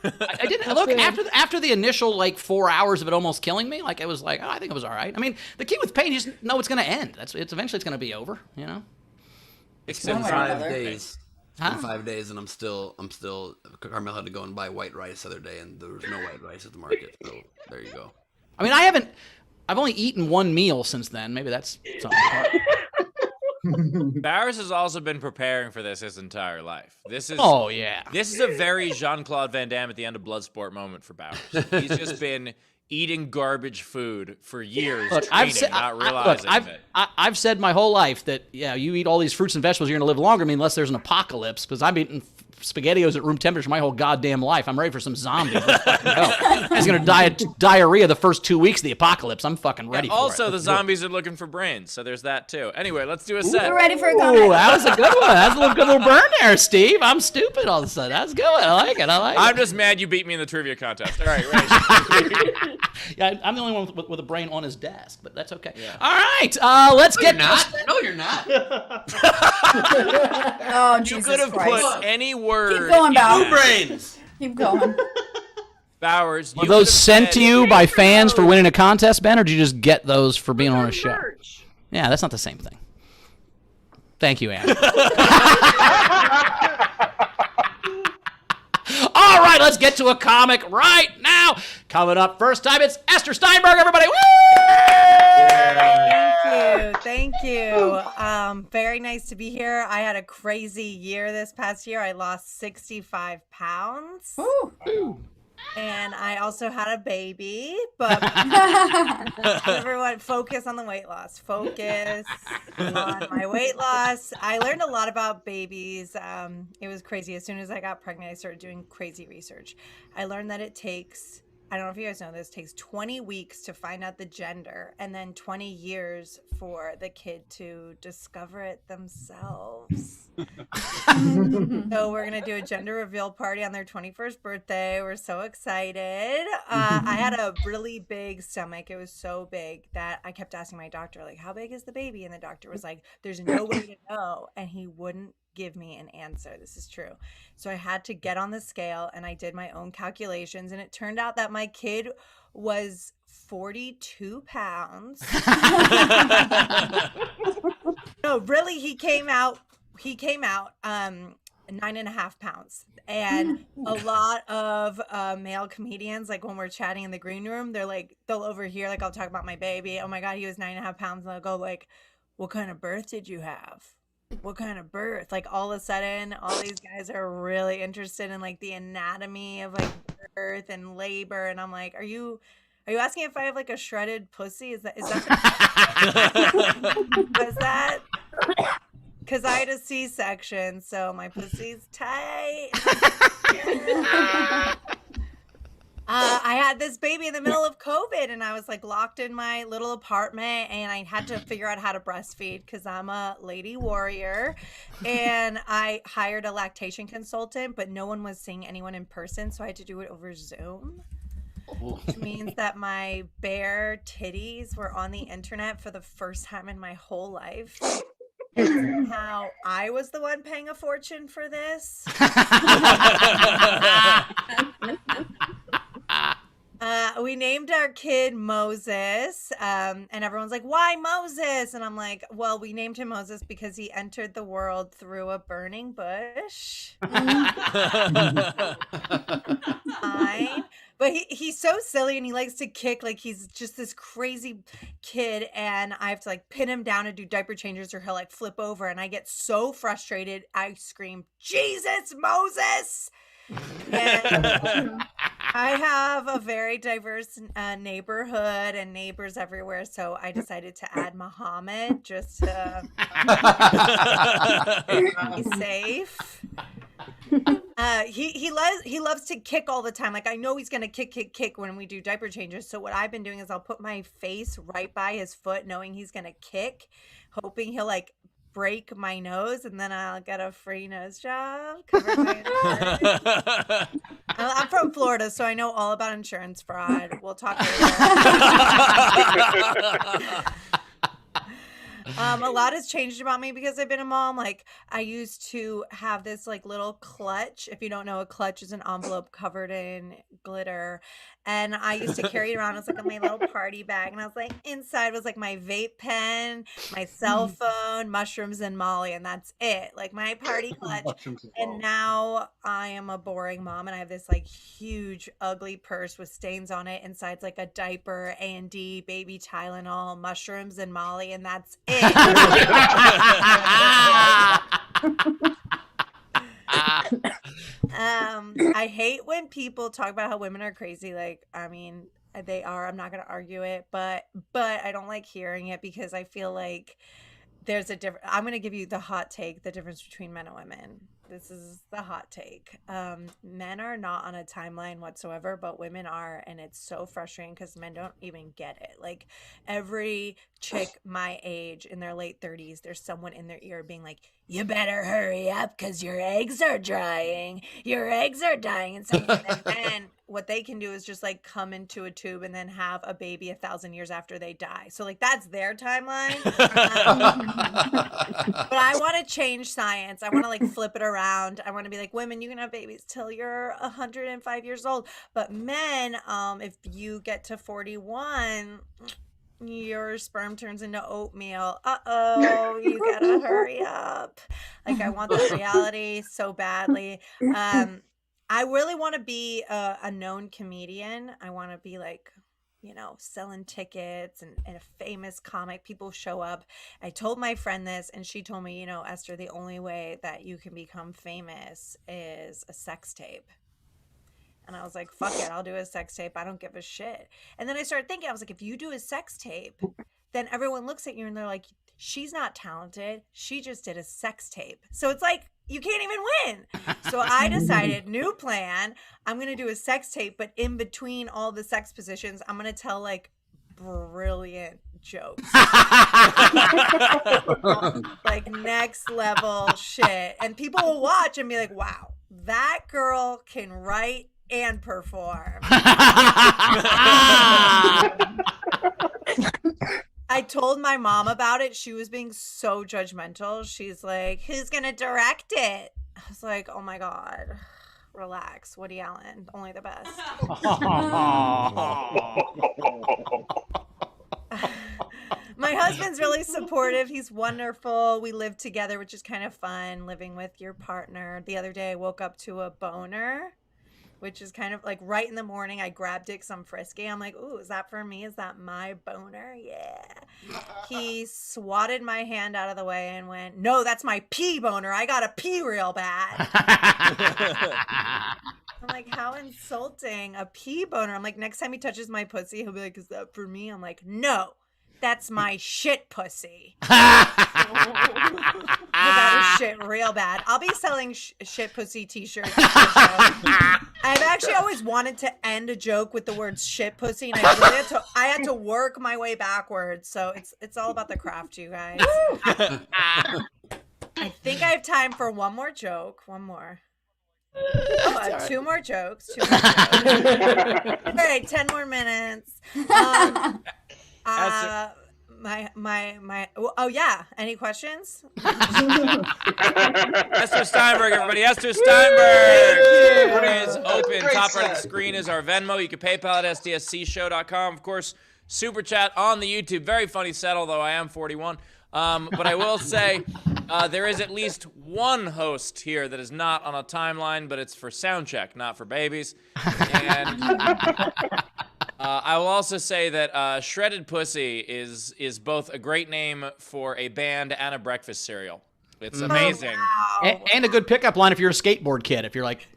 C: I didn't look after the initial 4 hours of it almost killing me. It was I think it was all right. I mean, the key with pain, you just know it's going to end. Eventually it's going to be over.
A: It's
D: One
A: been
D: way or
A: 5
D: another.
A: days. It's been 5 days, and I'm still. Carmel had to go and buy white rice the other day, and there was no white rice at the market. So there you go.
C: I mean, I've only eaten one meal since then. Maybe that's something.
B: Bowers has also been preparing for this his entire life. This is This is a very Jean-Claude Van Damme at the end of Bloodsport moment for Bowers. He's just been eating garbage food for years,
C: Look,
B: training, not realizing it.
C: I've said my whole life that you eat all these fruits and vegetables, you're going to live longer. I mean, unless there's an apocalypse, because I'm eating SpaghettiOs at room temperature my whole goddamn life. I'm ready for some zombies. Let's fucking go. It's going to die of diarrhea the first 2 weeks of the apocalypse. I'm fucking ready for it.
B: Also, the zombies are looking for brains, so there's that too. Anyway, let's do a set.
D: We're ready for a
C: Ooh,
D: comment.
C: that was a good one. That's a good little burn there, Steve. I'm stupid all of a sudden. That's good. I like it.
B: I'm just mad you beat me in the trivia contest. All right, right.
C: Yeah, I'm the only one with a brain on his desk, but that's okay.
B: Yeah.
C: All right, let's get.
A: No, you're not.
D: Oh,
B: You
D: Jesus
B: could have
D: Christ.
B: put any word.
D: Keep going,
A: Two
D: Bow.
A: brains.
D: Keep going.
B: Bowers.
C: Were those sent to you by fans for winning a contest, Ben, or did you just get those for being on a show? Yeah, that's not the same thing. Thank you, Anne. All right, let's get to a comic right now. Coming up first time, it's Ester Steinberg, everybody. Woo!
I: Thank you. Very nice to be here. I had a crazy year this past year. I lost 65 pounds.
D: Ooh.
I: And I also had a baby, but everyone focus on the weight loss. Focus on my weight loss. I learned a lot about babies. It was crazy. As soon as I got pregnant, I started doing crazy research. I learned that it takes, I don't know if you guys know this, takes 20 weeks to find out the gender and then 20 years for the kid to discover it themselves. So we're going to do a gender reveal party on their 21st birthday. We're so excited. I had a really big stomach. It was so big that I kept asking my doctor, like, how big is the baby? And the doctor was like, there's no way to know. And he wouldn't give me an answer. This is true. So I had to get on the scale and I did my own calculations. And it turned out that my kid was 42 pounds. No, really, he came out 9.5 pounds. And a lot of male comedians, like when we're chatting in the green room, they're like, they'll overhear, like I'll talk about my baby. Oh my God, he was 9.5 pounds. And I'll go like, what kind of birth did you have? What kind of birth? Like all of a sudden, all these guys are really interested in like the anatomy of like birth and labor. And I'm like, are you asking if I have like a shredded pussy? Is that because I had a C-section, so my pussy's tight. I had this baby in the middle of COVID and I was like locked in my little apartment and I had to figure out how to breastfeed because I'm a lady warrior. And I hired a lactation consultant, but no one was seeing anyone in person, so I had to do it over Zoom. Which means that my bare titties were on the internet for the first time in my whole life. And somehow I was the one paying a fortune for this. We named our kid Moses, and everyone's like, why Moses? And I'm like, well, we named him Moses because he entered the world through a burning bush. Fine. But he's so silly and he likes to kick like he's just this crazy kid, and I have to like pin him down and do diaper changes or he'll like flip over, and I get so frustrated I scream, Jesus, Moses! And I have a very diverse neighborhood and neighbors everywhere, so I decided to add Muhammad just to be safe. He loves to kick all the time. Like I know he's gonna kick when we do diaper changes. So what I've been doing is I'll put my face right by his foot, knowing he's gonna kick, hoping he'll like break my nose, and then I'll get a free nose job. Cover my insurance. I'm from Florida, so I know all about insurance fraud. We'll talk later. A lot has changed about me because I've been a mom. Like I used to have this like little clutch. If you don't know, a clutch is an envelope covered in glitter. And I used to carry it around as like my little party bag. And I was like, inside was like my vape pen, my cell phone, mushrooms, and Molly. And that's it. Like my party clutch. And now I am a boring mom and I have this like huge, ugly purse with stains on it. Inside's like a diaper, A&D, baby Tylenol, mushrooms, and Molly. And that's it. I hate when people talk about how women are crazy. Like, I mean, they are. I'm not going to argue it, but I don't like hearing it because I feel like there's a different. I'm going to give you the hot take: the difference between men and women. this is the hot take. Men are not on a timeline whatsoever, but women are, and it's so frustrating because men don't even get it. Like every chick my age in their late 30s, there's someone in their ear being like, "You better hurry up because your eggs are drying. Your eggs are dying." And then what they can do is just like come into a tube and then have a baby 1,000 years after they die. So like that's their timeline. But I want to change science. I want to like flip it around. I want to be like, women, you can have babies till you're 105 years old. But men, if you get to 41, your sperm turns into oatmeal. Uh-oh, you gotta hurry up. Like I want that reality so badly. I really want to be a known comedian. I want to be like, you know, selling tickets and a famous comic. People show up. I told my friend this and she told me, you know, Esther, the only way that you can become famous is a sex tape. And I was like, fuck it, I'll do a sex tape. I don't give a shit. And then I started thinking, I was like, if you do a sex tape, then everyone looks at you and they're like, she's not talented. She just did a sex tape. So it's like, you can't even win. So I decided, new plan, I'm going to do a sex tape, but in between all the sex positions, I'm going to tell like brilliant jokes. Like next level shit. And people will watch and be like, wow, that girl can write and perform. I told my mom about it. She was being so judgmental. She's like, who's going to direct it? I was like, oh my God, relax. Woody Allen, only the best. My husband's really supportive. He's wonderful. We live together, which is kind of fun, living with your partner. The other day I woke up to a boner, which is kind of like right in the morning. I grabbed it because I'm frisky. I'm like, ooh, is that for me? Is that my boner? Yeah. He swatted my hand out of the way and went, no, that's my pee boner. I got to pee real bad. I'm like, how insulting. A pee boner. I'm like, next time he touches my pussy, he'll be like, is that for me? I'm like, no, that's my shit pussy. I got shit real bad. I'll be selling shit pussy t-shirts. I've actually always wanted to end a joke with the word shit pussy, and I had to work my way backwards. So it's all about the craft, you guys. I think I have time for one more joke. One more. Two more jokes. All right, 10 more minutes. Oh yeah. Any questions?
B: Ester Steinberg, everybody. Ester Steinberg is open. Top right of the screen is our Venmo. You can PayPal at sdscshow.com. Of course, Super Chat on the YouTube. Very funny set, although I am 41. But I will say there is at least one host here that is not on a timeline, but it's for sound check, not for babies. And I will also say that Shredded Pussy is both a great name for a band and a breakfast cereal. It's amazing.
I: Oh, wow.
C: And a good pickup line if you're a skateboard kid. If you're like,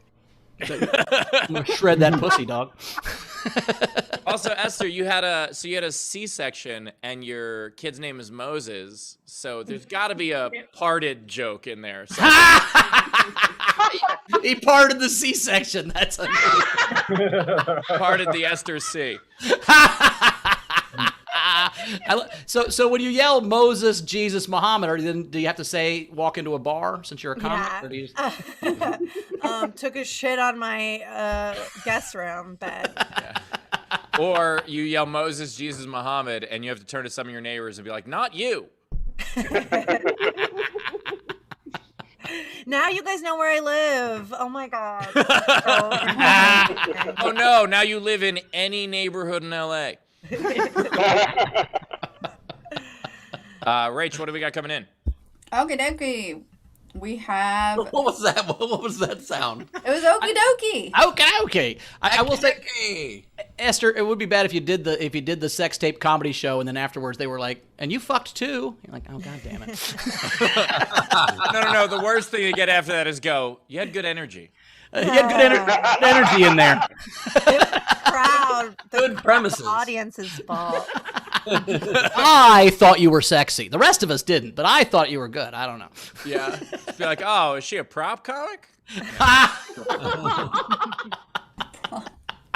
C: I'm gonna shred that pussy, dog.
B: Also, Esther, you had a C-section and your kid's name is Moses, so there's got to be a parted joke in there. So.
C: He parted the C-section. That's
B: parted the Esther C.
C: So when you yell Moses, Jesus, Muhammad, or do you have to say walk into a bar since you're a comic?
I: Yeah.
C: Or do you...
I: Took a shit on my guest room bed.
B: Yeah. Or you yell Moses, Jesus, Muhammad, and you have to turn to some of your neighbors and be like, not you.
I: Now you guys know where I live. Oh my God.
B: Oh no, now you live in any neighborhood in LA. Rach, what do we got coming in?
D: Okie dokie. We have.
A: What was that? What was that sound?
D: It was okie dokie.
C: Okay. I will say, Esther, it would be bad if you did the sex tape comedy show and then afterwards they were like, and you fucked too. You're like, oh God damn it.
B: No. The worst thing to get after that is go. You had good energy.
C: You had good energy in there.
I: Proud.
A: Good premises.
I: The audience's fault.
C: I thought you were sexy. The rest of us didn't, but I thought you were good. I don't know.
B: Yeah. Be like, oh, is she a prop comic?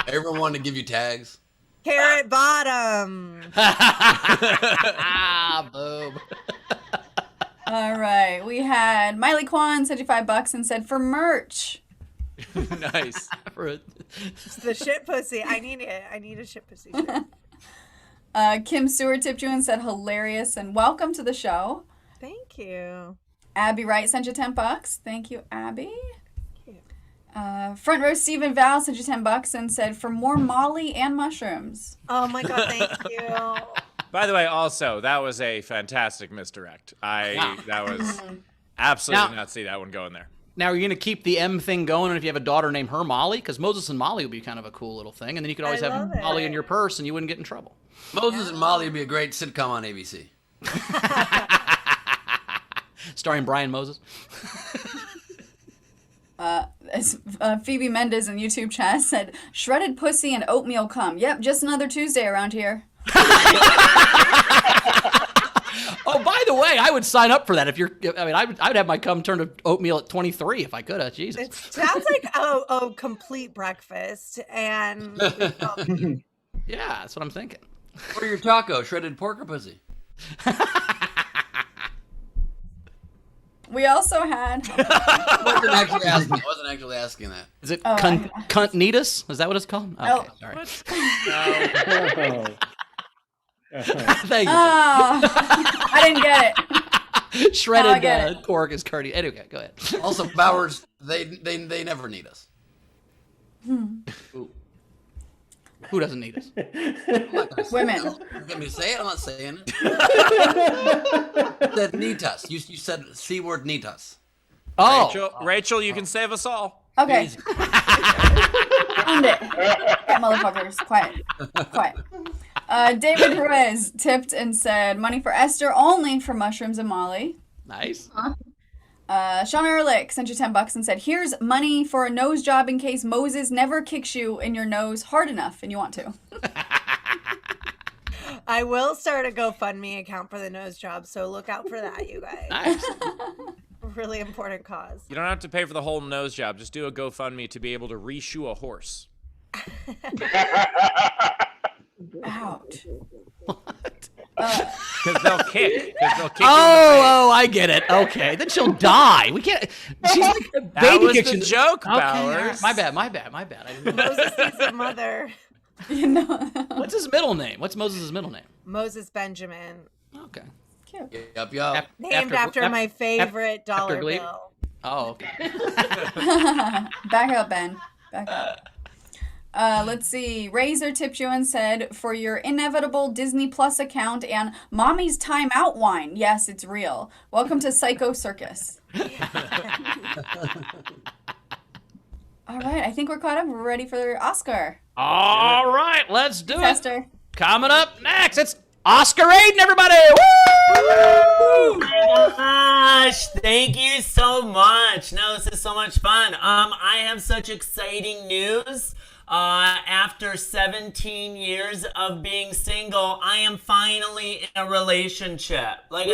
A: Everyone wanted to give you tags.
I: Carrot bottom.
C: Boom.
D: All right. We had Miley Kwan said you $5 and said for merch.
B: Nice.
I: It's the shit pussy. I need it. I need a shit pussy shirt.
D: Kim Stewart tipped you and said hilarious and welcome to the show.
I: Thank you.
D: Abby Wright sent you $10. Thank you, Abby. Front row Stephen Val sent you $10 and said for more Molly and mushrooms.
I: Oh my god, thank you.
B: By the way, also, that was a fantastic misdirect. That was absolutely did not see that one going there.
C: Now, are you going to keep the M thing going if you have a daughter named her Molly? Because Moses and Molly would be kind of a cool little thing. And then you could always have Molly in your purse and you wouldn't get in trouble.
A: Moses and Molly would be a great sitcom on ABC.
C: Starring Brian Moses.
D: Phoebe Mendez in YouTube chat said, shredded pussy and oatmeal cum. Yep, just another Tuesday around here.
C: Oh, by the way, I would sign up for that. I would have my cum turned to oatmeal at 23 if I could. Jesus.
I: It sounds like a complete breakfast. And
C: yeah, that's what I'm thinking.
A: Or your taco, shredded pork or pussy?
D: We also had...
A: I wasn't actually asking that.
C: Is it cuntnitas? Is that what it's called? Okay, sorry. Thank you.
D: I didn't get it.
C: Shredded pork is cardi. Anyway, go ahead.
A: Also, Bowers, they never need us.
C: Who doesn't need us?
D: Women.
A: You get me to say it? I'm not saying it. You said need us. You said C word need us.
C: Oh.
B: Rachel, you can save us all.
D: Okay. Found it. Quiet, motherfuckers. Quiet. David Perez tipped and said, money for Esther, only for mushrooms and Molly.
C: Nice.
D: Sean Ehrlich sent you $10 and said, here's money for a nose job in case Moses never kicks you in your nose hard enough and you want to.
I: I will start a GoFundMe account for the nose job, so look out for that, you guys.
C: Nice.
I: Really important cause.
B: You don't have to pay for the whole nose job. Just do a GoFundMe to be able to reshoe a horse.
D: Ouch.
C: What?
B: Because they'll kick.
C: Oh, I get it. Okay, then she'll die. We can't. She's like a baby
B: that was
C: kitchen
B: the joke,
C: okay,
B: Bowers.
C: My bad. I didn't know.
I: Moses needs a mother.
D: You know.
C: What's his middle name? What's Moses' middle name?
I: Moses Benjamin.
C: Okay.
D: Cute.
A: Yup.
I: Named after my favorite dollar bill.
C: Oh, okay.
D: Back up, Ben. Back up. Let's see. Razor tipped you and said, for your inevitable Disney Plus account and Mommy's Time Out wine. Yes, it's real. Welcome to Psycho Circus. All right, I think we're caught up. We're ready for Oscar.
C: All right, let's do it.
D: Esther.
C: Coming up next, it's Oscar Aydin, everybody. Woo!
J: Oh my gosh, thank you so much. No, this is so much fun. I have such exciting news. After 17 years of being single, I am finally in a relationship. Like,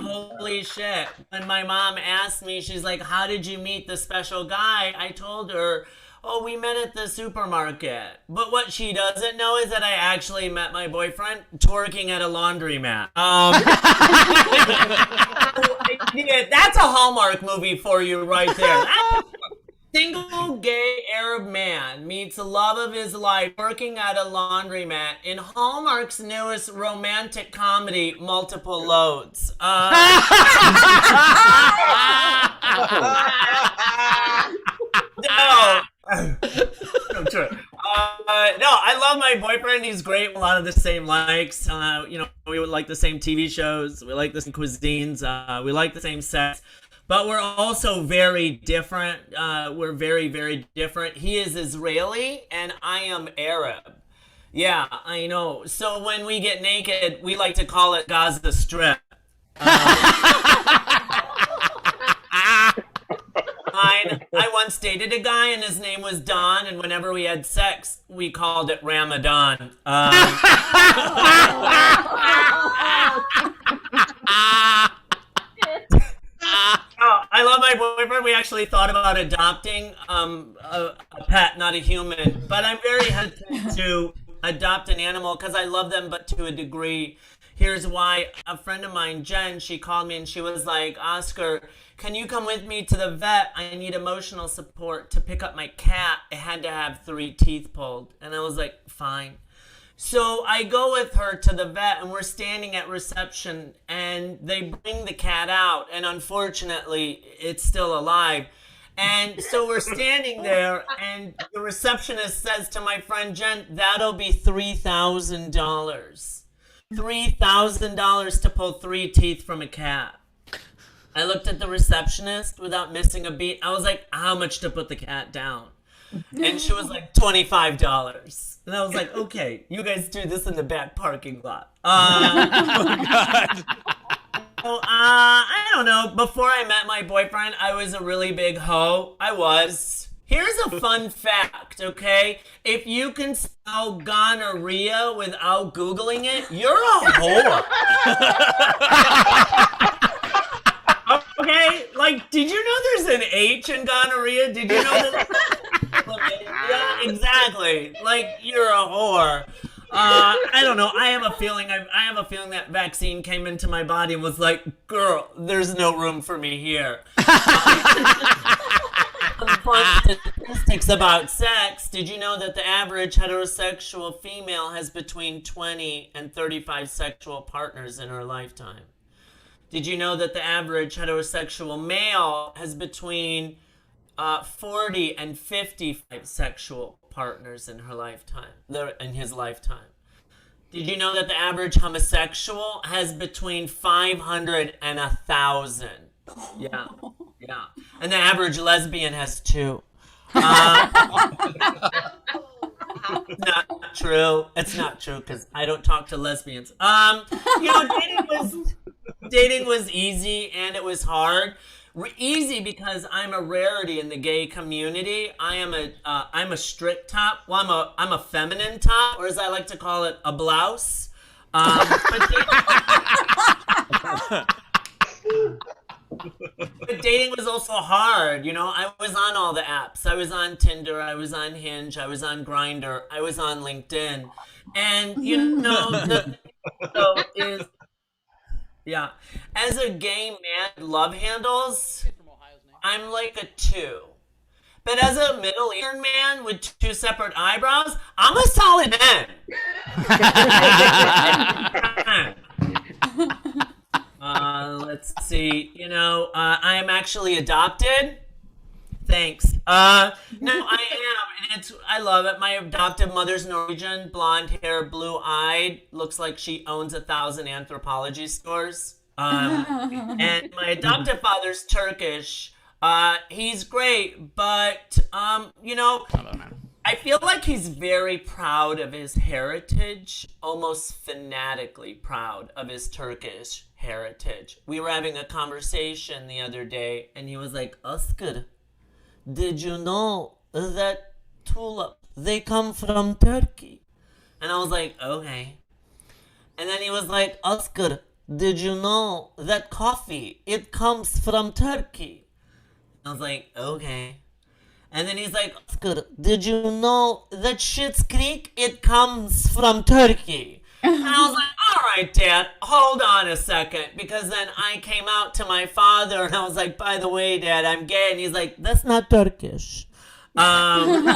J: holy shit. When my mom asked me, she's like, how did you meet the special guy? I told her, oh, we met at the supermarket. But what she doesn't know is that I actually met my boyfriend twerking at a laundromat. That's a Hallmark movie for you right there. Single gay Arab man meets the love of his life working at a laundromat in Hallmark's newest romantic comedy, Multiple Loads. No, I love my boyfriend. He's great. A lot of the same likes. We would like the same TV shows. We like the same cuisines. We like the same sex. But we're also very different. We're very, very different. He is Israeli, and I am Arab. Yeah, I know. So when we get naked, we like to call it Gaza Strip. I I once dated a guy and his name was Don, and whenever we had sex, we called it Ramadan. Oh, I love my boyfriend. We actually thought about adopting a pet, not a human. But I'm very hesitant to adopt an animal because I love them, but to a degree. Here's why. A friend of mine, Jen, she called me and she was like, Oscar, can you come with me to the vet? I need emotional support to pick up my cat. It had to have 3 teeth pulled. And I was like, fine. So I go with her to the vet and we're standing at reception and they bring the cat out and unfortunately it's still alive. And so we're standing there and the receptionist says to my friend Jen, that'll be $3,000. $3,000 to pull 3 teeth from a cat. I looked at the receptionist without missing a beat. I was like, how much to put the cat down? And she was like, $25. And I was like, okay, you guys do this in the back parking lot. I don't know. Before I met my boyfriend, I was a really big hoe. I was. Here's a fun fact, okay? If you can spell gonorrhea without Googling it, you're a whore. Okay? Like, did you know there's an H in gonorrhea? Did you know that? Yeah, exactly. Like, you're a whore. I don't know. I have a feeling that vaccine came into my body and was like, girl, there's no room for me here. Some fun statistics about sex. Did you know that the average heterosexual female has between 20 and 35 sexual partners in her lifetime? Did you know that the average heterosexual male has between 40 and 55 sexual partners in his lifetime? Did you know that the average homosexual has between 500 and 1,000? Yeah. And the average lesbian has 2. Not true. It's not true because I don't talk to lesbians. Dating was easy and it was hard. Easy because I'm a rarity in the gay community. I'm a strict top. Well, I'm a feminine top, or as I like to call it, a blouse. But dating was also hard. You know, I was on all the apps. I was on Tinder. I was on Hinge. I was on Grindr. I was on LinkedIn. And yeah. As a gay man, love handles, I'm like a 2. But as a Middle Eastern man with 2 separate eyebrows, I'm a solid N. Let's see. I am actually adopted. Thanks. No, I am, and I love it. My adoptive mother's Norwegian, blonde hair, blue-eyed, looks like she owns 1,000 anthropology stores. And my adoptive father's Turkish. He's great, but I feel like he's very proud of his heritage, almost fanatically proud of his Turkish heritage. We were having a conversation the other day, and he was like, Oscar, did you know that tulips, they come from Turkey? And I was like, okay. And then he was like, Oscar, did you know that coffee, it comes from Turkey? I was like, okay. And then he's like, Oscar, did you know that Schitt's Creek, it comes from Turkey? And I was like, all right, Dad, hold on a second. Because then I came out to my father and I was like, by the way, Dad, I'm gay. And he's like, that's not Turkish. I'm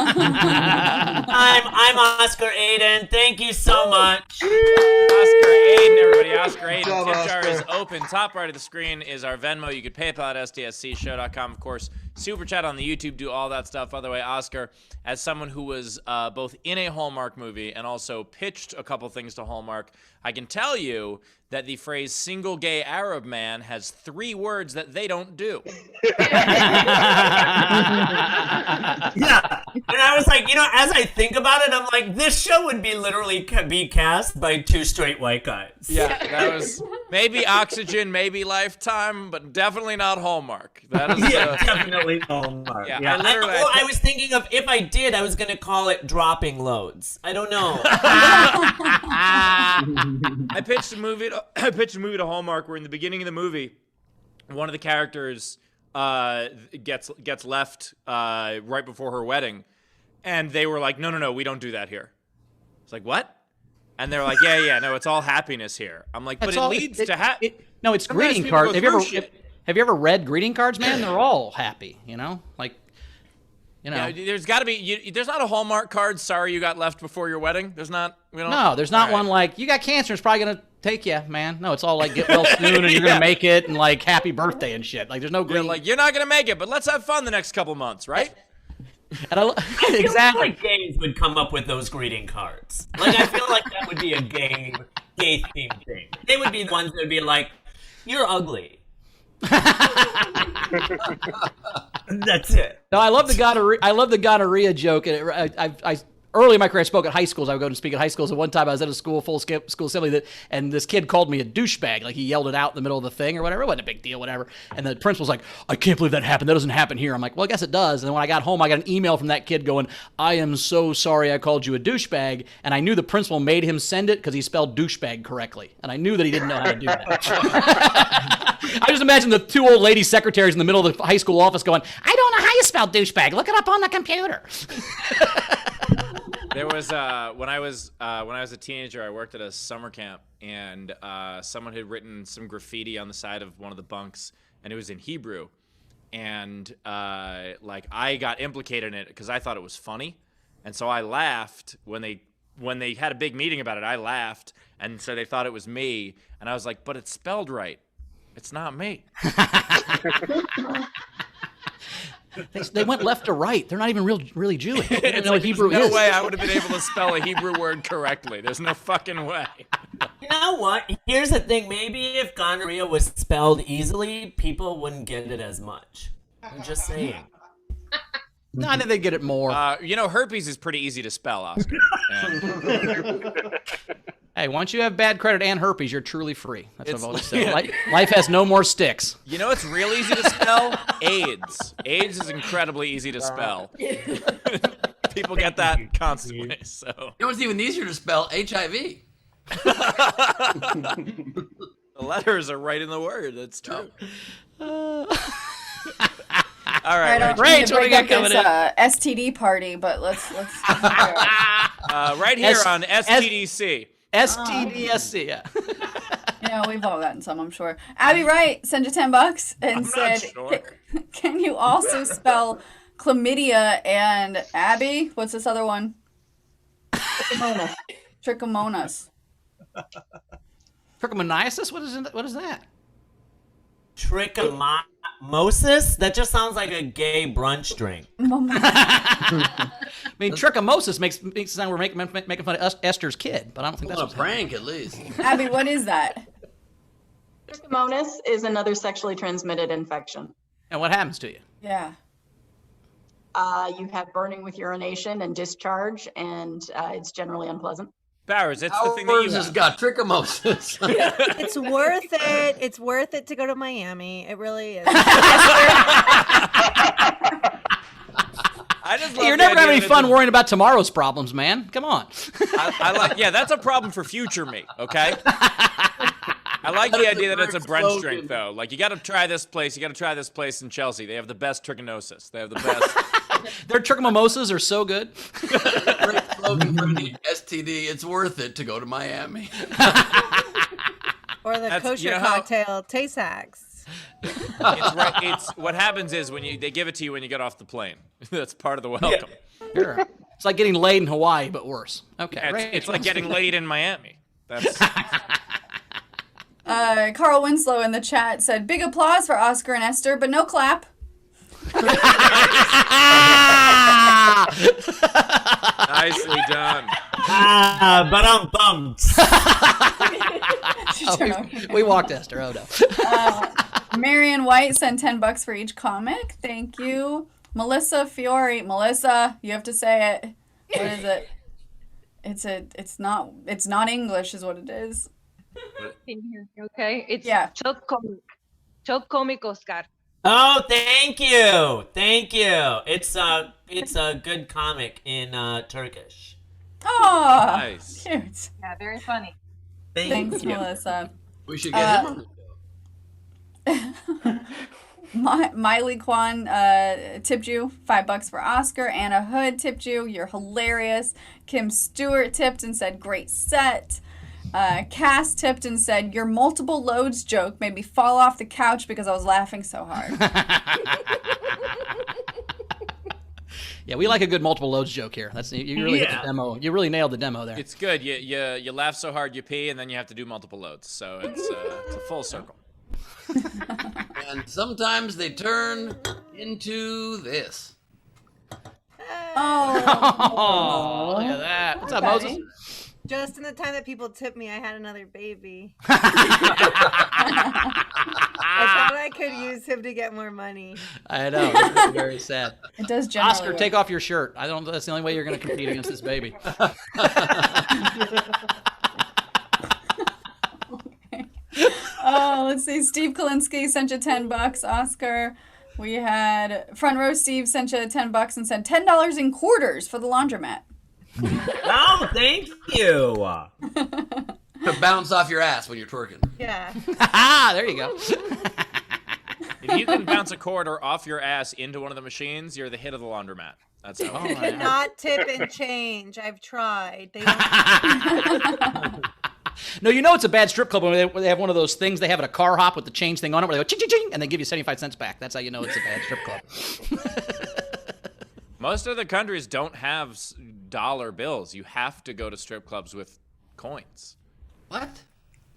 J: Oscar Aydin. Thank you so much.
B: Oscar Aydin, everybody. Oscar Aydin. Tip jar is open. Top right of the screen is our Venmo. You could PayPal at sdscshow.com. Of course, Super Chat on the YouTube. Do all that stuff. By the way, Oscar, as someone who was both in a Hallmark movie and also pitched a couple things to Hallmark, I can tell you that the phrase single gay Arab man has 3 words that they don't do.
J: Yeah. And I was like, as I think about it, I'm like, this show would be literally be cast by 2 straight white guys.
B: Yeah. That was maybe Oxygen, maybe Lifetime, but definitely not Hallmark. That is
J: Definitely Hallmark.
B: Yeah,
J: Yeah.
B: I
J: I was thinking of, if I did, I was gonna call it Dropping Loads. I don't know.
B: I pitched a movie to Hallmark where in the beginning of the movie, one of the characters gets left right before her wedding, and they were like, no, we don't do that here. It's like, what? And they're like, yeah, no, it's all happiness here. I'm like, but
C: That's
B: it
C: all-
B: leads
C: it-
B: to
C: No, it's
B: Sometimes
C: greeting
B: people
C: cards.
B: go
C: Have you
B: through
C: ever
B: shit.
C: have you ever read greeting cards, man? They're all happy, you know? Like, you know.
B: Yeah, there's got to be. There's not a Hallmark card. Sorry, you got left before your wedding. There's not. We don't.
C: No, there's not
B: All right.
C: one like, you got cancer, it's probably gonna take you, man. No, it's all like, get well soon and you're gonna make it, and like, happy birthday and shit. Like, there's no
B: You're
C: greeting.
B: like, you're not gonna make it, but let's have fun the next couple months, right?
C: And I
J: I
C: exactly.
J: feel like gays would come up with those greeting cards. Like, I feel like that would be a gay themed thing. They would be the ones that would be like, "You're ugly." That's it.
C: No, I love the gonorrhea joke. And I early in my career, I spoke at high schools. I would go and speak at high schools. And one time I was at a school school assembly and this kid called me a douchebag. Like, he yelled it out in the middle of the thing or whatever. It wasn't a big deal, whatever. And the principal's like, I can't believe that happened. That doesn't happen here. I'm like, well, I guess it does. And then when I got home, I got an email from that kid going, I am so sorry I called you a douchebag. And I knew the principal made him send it because he spelled douchebag correctly. And I knew that he didn't know how to do that. I just imagine the two old lady secretaries in the middle of the high school office going, I don't know how you spell douchebag. Look it up on the computer.
B: There was when I was a teenager, I worked at a summer camp, and someone had written some graffiti on the side of one of the bunks, and it was in Hebrew, and like, I got implicated in it because I thought it was funny, and so I laughed when they had a big meeting about it. I laughed, and so they thought it was me, and I was like, but it's spelled right. It's not me.
C: They went left to right. They're not even really Jewish. They don't
B: It's
C: know
B: like,
C: what Hebrew
B: there's
C: is.
B: no way I would have been able to spell a Hebrew word correctly. There's no fucking way.
J: You know what? Here's the thing. Maybe if gonorrhea was spelled easily, people wouldn't get it as much. I'm just saying.
C: No, I think they'd get it more.
B: Herpes is pretty easy to spell, Oscar.
C: Hey, once you have bad credit and herpes, you're truly free. That's what I've always said. Life has no more sticks.
B: You know what's real easy to spell? AIDS. AIDS is incredibly easy to spell. People get that constantly. So.
A: You know what's even easier to spell? HIV.
B: The letters are right in the word. That's true. All right.
D: I don't
C: Rach,
D: mean to
C: what do we
D: break
C: got
D: up
C: coming
D: this STD party, but let's
B: Right here on STDC.
C: STDSC, yeah.
D: Yeah, we've all gotten some, I'm sure. Abby Wright sent you $10 and
B: I'm
D: said,
B: not sure.
D: Can you also spell chlamydia and Abby? What's this other one? Trichomonas.
C: Trichomoniasis? What is that?
J: Trichomonas? That just sounds like a gay brunch drink.
C: I mean, trichomosis makes it sound we're making fun of Esther's kid, but I don't think that's
A: a
C: what's happening.
A: prank, at least.
D: Abby, what is that?
H: Trichomonas is another sexually transmitted infection.
C: And what happens to you?
D: Yeah.
H: You have burning with urination and discharge, and it's generally unpleasant.
B: Bowers, it's the thing that
A: Ours
B: you
A: has got trichomosis.
I: It's worth it. It's worth it to go to Miami. It really is.
B: I just love
C: You're
B: the
C: never gonna have
B: idea
C: any
B: that
C: fun worrying about tomorrow's problems, man. Come on.
B: I like, yeah, that's a problem for future me, okay? I like the idea that it's a brunch drink, though. Like, you got to try this place. You got to try this place in Chelsea. They have the best trichinosis. They have the best.
C: Their trichomomosas are so good.
A: Great slogan for any STD. It's worth it to go to Miami.
I: Or the
B: That's-
I: kosher
B: you know how-
I: cocktail taste hacks.
B: It's right. It's what happens is they give it to you when you get off the plane. That's part of the welcome.
C: Sure. It's like getting laid in Hawaii, but worse. Okay.
B: Yeah,
C: right.
B: it's like getting laid in Miami. That's
D: Carl Winslow in the chat said, big applause for Oscar and Esther, but no clap.
B: nicely done.
J: But I'm bummed.
C: we walked Esther. Oh no.
D: Marion White sent $10 for each comic. Thank you. Melissa Fiore. Melissa, you have to say it. What is it? It's not English is what it is.
E: Can you hear me okay? It's
D: Yeah.
E: çok komik. Çok komik, Oscar.
J: Oh, thank you. Thank you. It's a good comic in Turkish.
D: Oh,
B: Nice.
D: cute.
E: Yeah, very funny.
D: Thanks,
J: you.
D: Melissa.
A: We should get him on the show.
D: Miley Kwan tipped you $5 for Oscar. Anna Hood tipped you. You're hilarious. Kim Stewart tipped and said, great set. Cass tipped and said, your multiple loads joke made me fall off the couch because I was laughing so hard.
C: Yeah, we like a good multiple loads joke here. That's you really hit the demo. You really nailed the demo there.
B: It's good. You laugh so hard you pee, and then you have to do multiple loads. So it's a full circle.
A: And sometimes they turn into this.
C: Oh, look at that. What's up,
D: Okay.
C: Moses?
I: Just in the time that people tipped me, I had another baby. I thought I could use him to get more money.
C: I know. It's very sad.
D: It does generally
C: Oscar,
D: work.
C: take off your shirt. I don't. That's the only way you're going to compete against this baby.
D: Oh, let's see. Steve Kalinsky sent you $10. Oscar. We had Front Row Steve sent you $10 and said $10 in quarters for the laundromat.
J: Oh, thank you.
A: To bounce off your ass when you're twerking.
I: Yeah.
C: There you go.
B: If you can bounce a quarter off your ass into one of the machines, you're the hit of the laundromat. That's how.
I: You cannot tip and change. I've tried. They won't.
C: No, you know it's a bad strip club when they have one of those things they have at a car hop with the change thing on it where they go ching ching ching and they give you 75 cents back. That's how you know it's a bad strip club.
B: Most other countries don't have dollar bills. You have to go to strip clubs with coins.
A: What?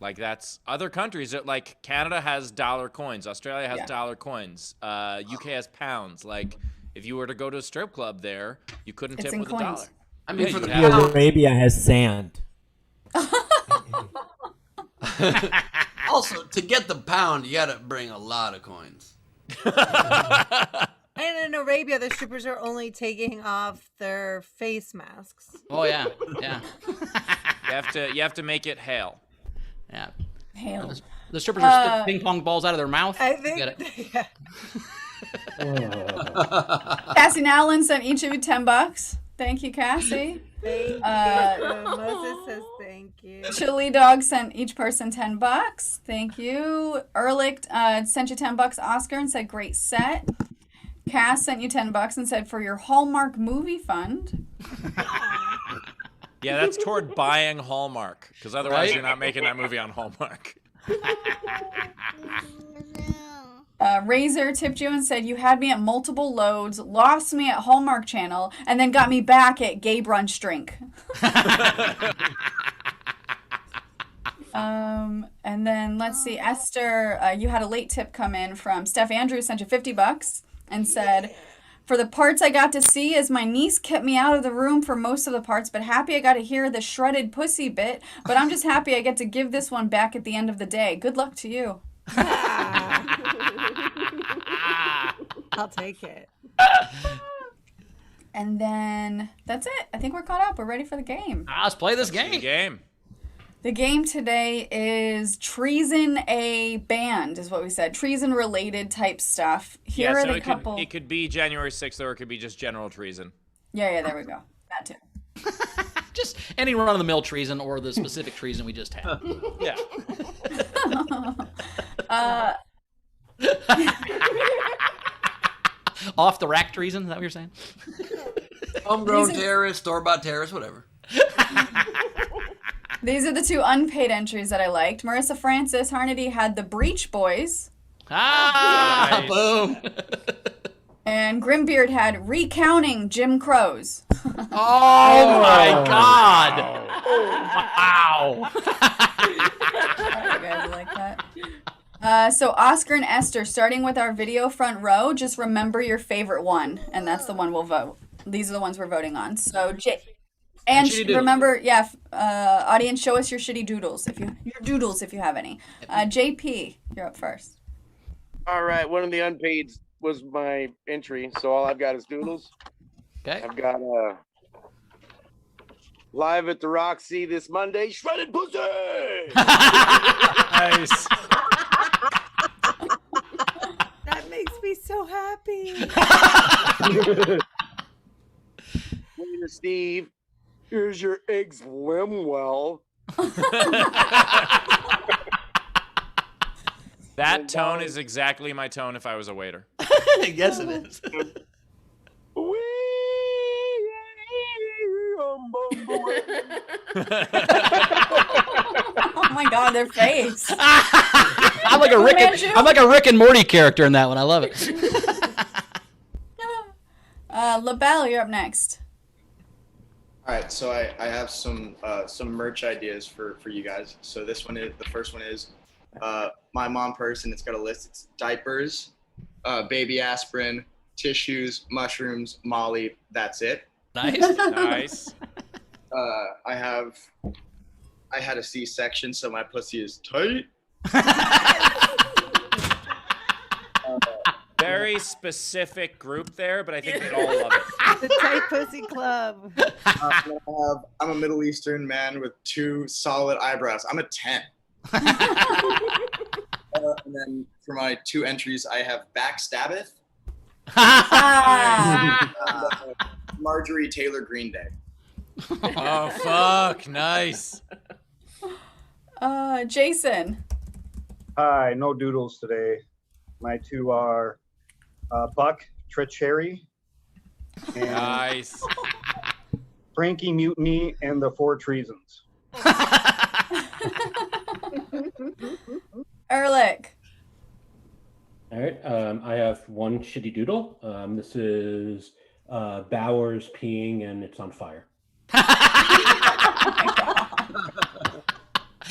B: Like that's other countries. Like Canada has dollar coins. Australia has
D: Yeah.
B: dollar coins. UK has pounds. Like if you were to go to a strip club there, you couldn't
D: It's
B: tip
D: in
B: with
D: coins.
B: a dollar.
A: I mean,
B: Yeah,
A: for
B: you
A: the
B: have-
A: pound.
J: Arabia has sand.
A: Also, to get the pound, you gotta bring a lot of coins.
I: And in Arabia, the strippers are only taking off their face masks.
C: Oh yeah, yeah,
B: You have to make it hail.
C: yeah.
D: Hail.
C: The strippers are sticking ping pong balls out of their mouth.
I: I
C: Get
I: think.
C: it?
I: Yeah.
D: Cassie Nowlin sent each of you $10. Thank you, Cassie.
I: Thank you. Moses says thank you.
D: Chili Dog sent each person $10. Thank you. Ehrlich sent you $10. Oscar and said great set. Cass sent you $10 and said for your Hallmark movie fund.
B: Yeah, that's toward buying Hallmark, because otherwise
C: Right?
B: you're not making that movie on Hallmark.
D: Razor tipped you and said you had me at multiple loads, lost me at Hallmark Channel, and then got me back at Gay Brunch Drink. And then let's see, Esther, you had a late tip come in from Steph Andrews, sent you $50 and said, for the parts I got to see, as my niece kept me out of the room for most of the parts, but happy I got to hear the shredded pussy bit, but I'm just happy I get to give this one back at the end of the day. Good luck to you.
I: I'll take it.
D: And then that's it. I think we're caught up. We're ready for the game.
C: Let's play this
B: Good
C: game.
B: game.
D: The game today is treason a band, is what we said. Treason related type stuff. Here
B: Yeah,
D: are
B: so
D: the couple.
B: it could be January 6th, or it could be just general treason.
D: Yeah, there we go. That too.
C: Just any run of the mill treason or the specific treason we just had.
B: Yeah.
C: Off the rack treason, is that what you're saying?
A: Homegrown
D: These are-
A: terrorist, store-bought terrorist, whatever.
D: These are the two unpaid entries that I liked. Marissa Francis Harnedy had the Breach Boys,
B: Nice.
C: Boom.
D: and Grimbeard had Recounting Jim Crows.
C: Oh my God. Wow.
D: You guys like that? So Oscar and Esther, starting with our video front row, just remember your favorite one, and that's the one we'll vote. These are the ones we're voting on. So and
A: Shitty doodles.
D: remember, audience, show us your shitty doodles if you have any. JP, you're up first.
K: All right, one of the unpaids was my entry, so all I've got is doodles.
C: Okay.
K: I've got Live at the Roxy this Monday. Shredded pussy.
B: Nice.
I: That makes me so happy.
K: Waiter Steve, here's your eggs Limwell.
B: That tone is exactly my tone if I was a waiter.
A: Yes, it is.
D: Oh my God, their face.
C: I'm like a Rick and Morty character in that one. I love it.
D: LaBelle, you're up next.
L: All right, so I have some merch ideas for you guys. So the first one is my mom purse, and it's got a list. It's diapers, baby aspirin, tissues, mushrooms, Molly. That's it.
C: Nice.
B: Nice.
L: I had a C-section, so my pussy is tight.
B: Very specific group there, but I think they'd all love it.
I: The Tight Pussy Club.
L: I'm a Middle Eastern man with 2 solid eyebrows. I'm a 10. And then for my 2 entries, I have Backstabbeth, Marjorie Taylor Green Day.
B: Oh, fuck. Nice.
D: Jason.
G: Hi, no doodles today. My 2 are Buck Treachery and
B: Nice.
G: Frankie Mutiny and the 4 Treasons.
D: Ehrlich.
F: All right. I have one shitty doodle. This is Bowers peeing and it's on fire.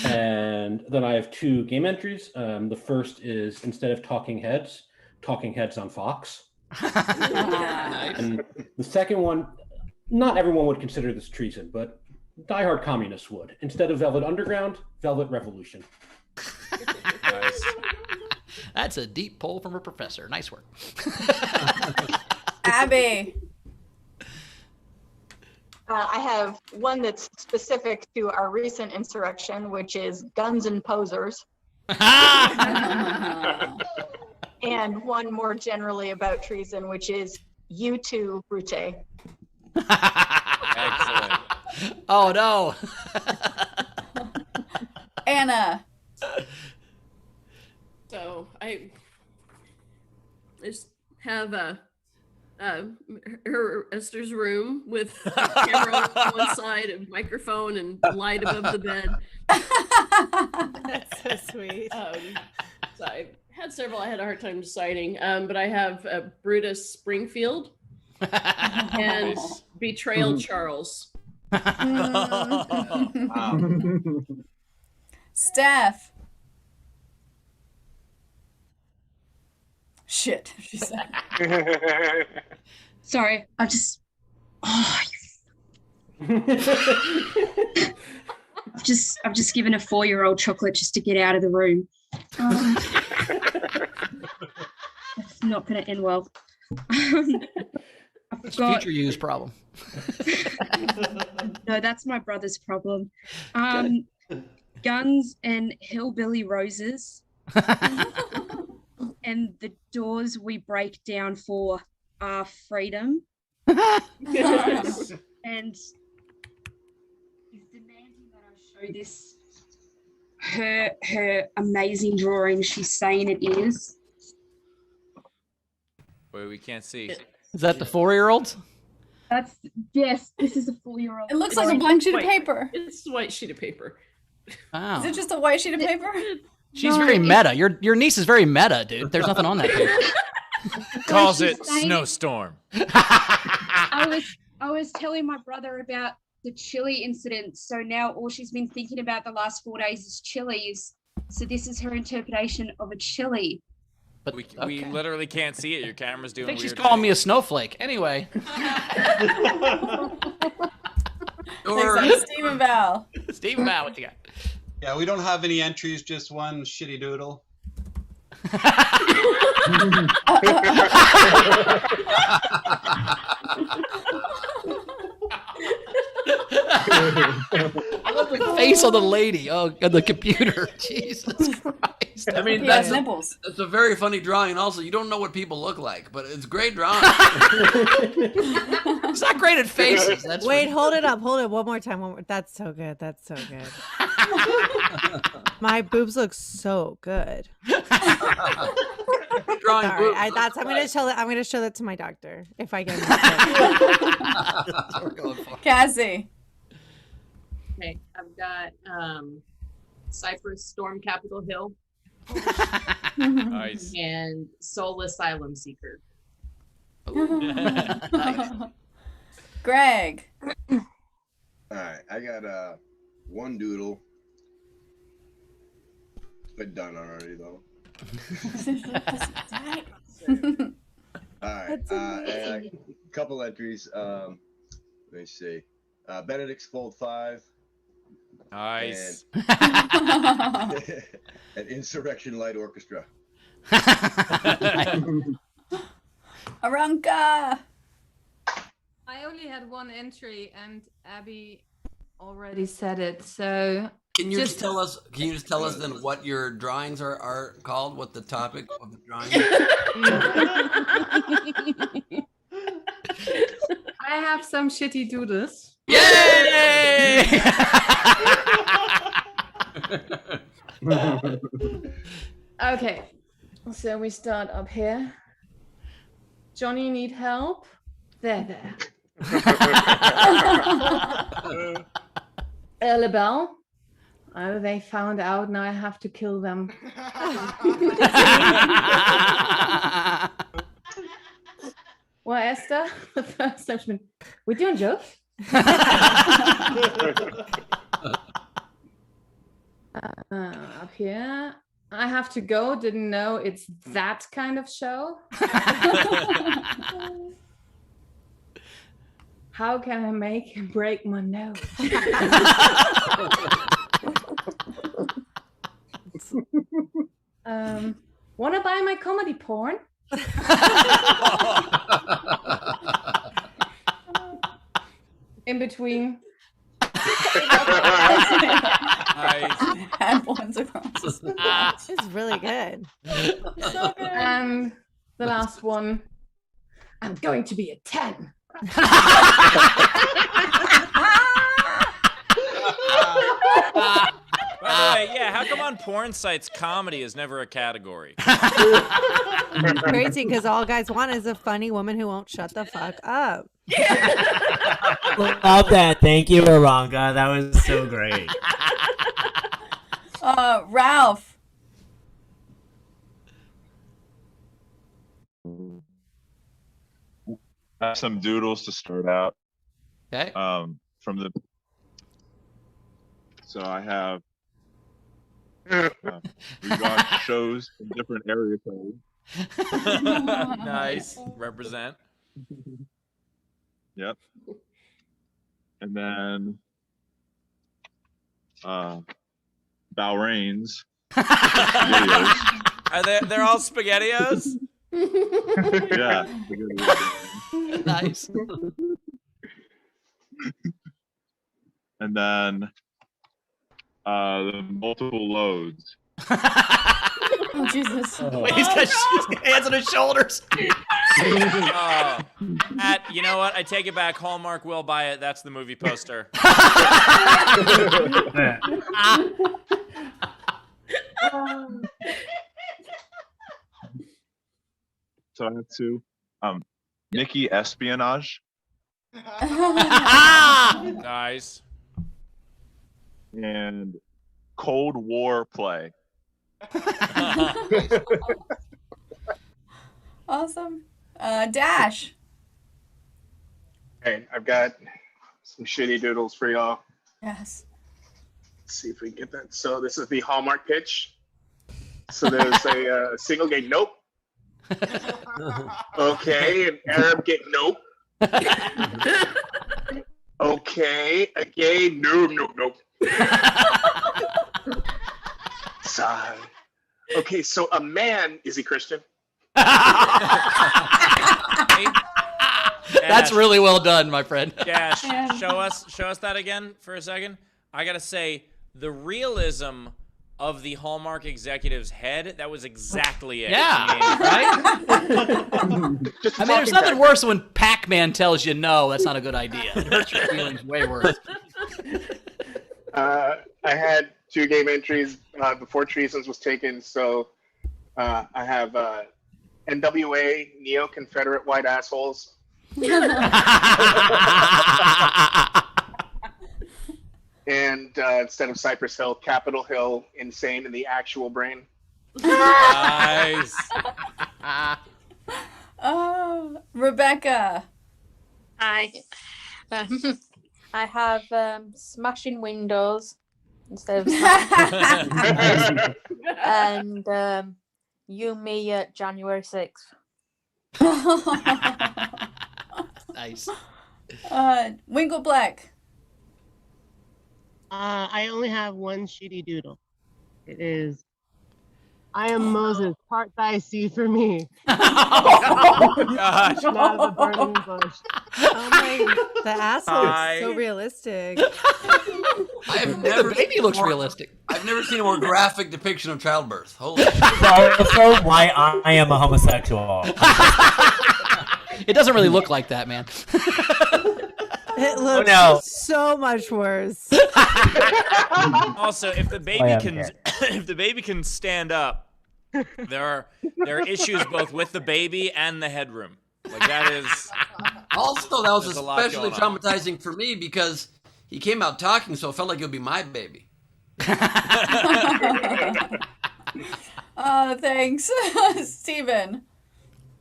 F: And then I have 2 game entries. The first is instead of Talking Heads on Fox. And the second one, not everyone would consider this treason, but diehard communists would. Instead of Velvet Underground, Velvet Revolution.
B: Nice.
C: That's a deep pull from a professor. Nice work.
D: Abby.
H: I have one that's specific to our recent insurrection, which is guns and posers. And one more generally about treason, which is you too, Brute.
B: Excellent.
C: Oh, no.
D: Anna.
M: So I just have her Esther's room with a camera on one side, a microphone, and light above the bed.
I: That's so sweet.
M: So I had several. I had a hard time deciding, but I have Brutus Springfield and Betrayal Charles.
D: Steph. Shit, she said.
N: Sorry, I've just given a 4-year-old chocolate just to get out of the room. It's not going to end well.
C: It's future use problem.
N: No, that's my brother's problem. Guns and hillbilly roses. And the doors we break down for our freedom.
B: Nice.
N: And is demanding that I show this her amazing drawing. She's saying it is.
B: Wait, we can't see.
C: Is that the 4-year-old?
N: Yes, this is a 4-year-old.
D: It looks like a blank sheet of paper.
M: It's a white sheet of paper.
C: Wow.
D: Is it just a white sheet of paper?
C: She's very meta. Your niece is very meta, dude. There's nothing on that paper.
B: Calls it snowstorm.
N: I was telling my brother about the chili incident. So now all she's been thinking about the last 4 days is chilies. So this is her interpretation of a chili.
C: But
B: we literally can't see it. Your camera's doing
C: I think she's
B: weird
C: calling me a snowflake. Anyway.
D: Stephen Val.
C: Stephen Val, what you got?
O: Yeah, we don't have any entries, just one shitty doodle.
C: I love the face of the lady. Oh, on the computer. Jesus Christ.
A: I mean,
D: He has
A: that's
D: nipples.
A: It's a very funny drawing, and also you don't know what people look like, but it's great drawing.
C: He's not great at faces. That's
I: Wait, hold it up. Hold it one more time. One more. That's so good. That's so good. My boobs look so good.
A: Drawing
I: Sorry,
A: boobs.
I: I'm gonna show that. I'm gonna show that to my doctor if I get.
A: That's what we're going for.
D: Cassie.
M: Okay, I've got Cyprus Storm Capitol Hill
B: Nice.
M: and Soul Asylum Seeker.
D: Greg.
P: All right, I got one doodle. But done already though. All right, and a couple entries. Let me see. Benedict's Fold 5.
B: Nice.
P: And an Insurrection Light Orchestra.
D: Aranka.
E: I only had one entry, and Abby already said it. So
A: Can you just tell us? Can you just tell us then what your drawings are called? What the topic of the drawing is?
E: I have some shitty doodles.
A: Yay!
E: Okay, so we start up here. Johnny need help. There. Elabelle. Oh, they found out. Now I have to kill them. Well, Esther, the first time she's been, we're doing jokes. Up here. I have to go. Didn't know it's that kind of show. How can I make him break my nose? Wanna buy my comedy porn? In between.
B: Nice.
D: Had ones across.
I: This is really good.
E: So good. And the last one. I'm going to be a 10.
B: By the way, yeah, how come on porn sites comedy is never a category?
I: Crazy, because all guys want is a funny woman who won't shut the fuck up.
J: Love that. Thank you, Aranka. That was so great.
D: Ralph.
Q: I have some doodles to start out.
C: Okay.
Q: So I have we got shows in different area codes.
B: Nice. Represent.
Q: Yep. And then Bahrain's videos.
B: Are they're all SpaghettiOs?
Q: Yeah.
C: Nice.
Q: And then the multiple loads.
D: Oh, Jesus.
C: Wait, he's got hands on his shoulders.
B: You know what? I take it back. Hallmark will buy it. That's the movie poster.
Q: So I have two. Nikki Espionage.
B: Nice.
Q: And Cold War Play.
D: Awesome. Dash.
K: Hey, I've got some shitty doodles for y'all.
D: Yes.
K: Let's see if we can get that. So this is the Hallmark pitch. So there's a single gay nope. Okay, an Arab gay nope. Okay, a gay nope. Sigh. Okay, so a man, is he Christian?
B: Hey,
C: That's really well done, my friend.
B: Yeah, show us that again for a second. I gotta say, the realism of the Hallmark executive's head, that was exactly it.
C: Yeah,
B: right?
C: I mean, there's nothing worse when Pac-Man tells you no, that's not a good idea. It hurts your feelings way worse.
K: I had 2 game entries before Treasons was taken, so I have NWA, Neo-Confederate White Assholes. And instead of Cypress Hill, Capitol Hill, Insane in the Actual Brain.
B: Nice.
D: Oh, Rebecca.
R: I have smashing windows instead of and you me at January 6th.
C: Nice.
D: Winkle Black.
S: I only have one shitty doodle. It is I am Moses, part thy sea for me.
B: Oh, gosh.
S: Not the burning bush.
I: Oh my, the asshole looks so realistic.
C: The baby looks realistic.
A: I've never seen a more graphic depiction of childbirth. Holy shit.
J: Also, why I am a homosexual.
C: It doesn't really look like that, man.
I: It looks
J: no.
I: so much worse.
B: Also, if the baby can stand up, there are issues both with the baby and the headroom. Like that is.
A: Also, that was
B: There's a lot
A: especially
B: going on.
A: traumatizing for me because he came out talking, so it felt like it would be my baby.
D: Oh, thanks. Steven.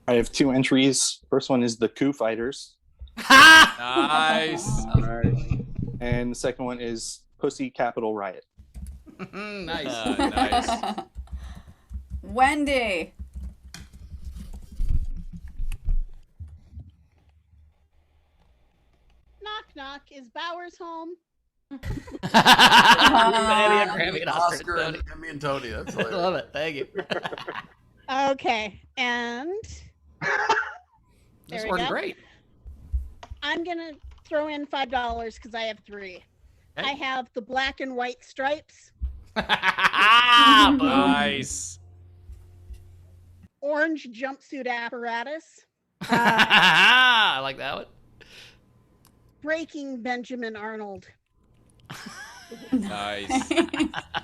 T: I have 2 entries. First one is the Coup Fighters.
B: Nice.
T: And the second one is Pussy Capitol Riot.
C: Nice.
B: Nice.
D: Wendy.
U: Knock knock. Is Bowers home?
A: Oscar and Emmy and Tony. That's
C: I love it. Thank you.
U: Okay, and
C: That's
U: there we
C: working
U: go.
C: great.
U: I'm gonna throw in $5 because I have 3. I have the black and white stripes,
B: Nice.
U: orange jumpsuit apparatus,
C: I like that one.
U: breaking Benjamin Arnold.
B: Nice.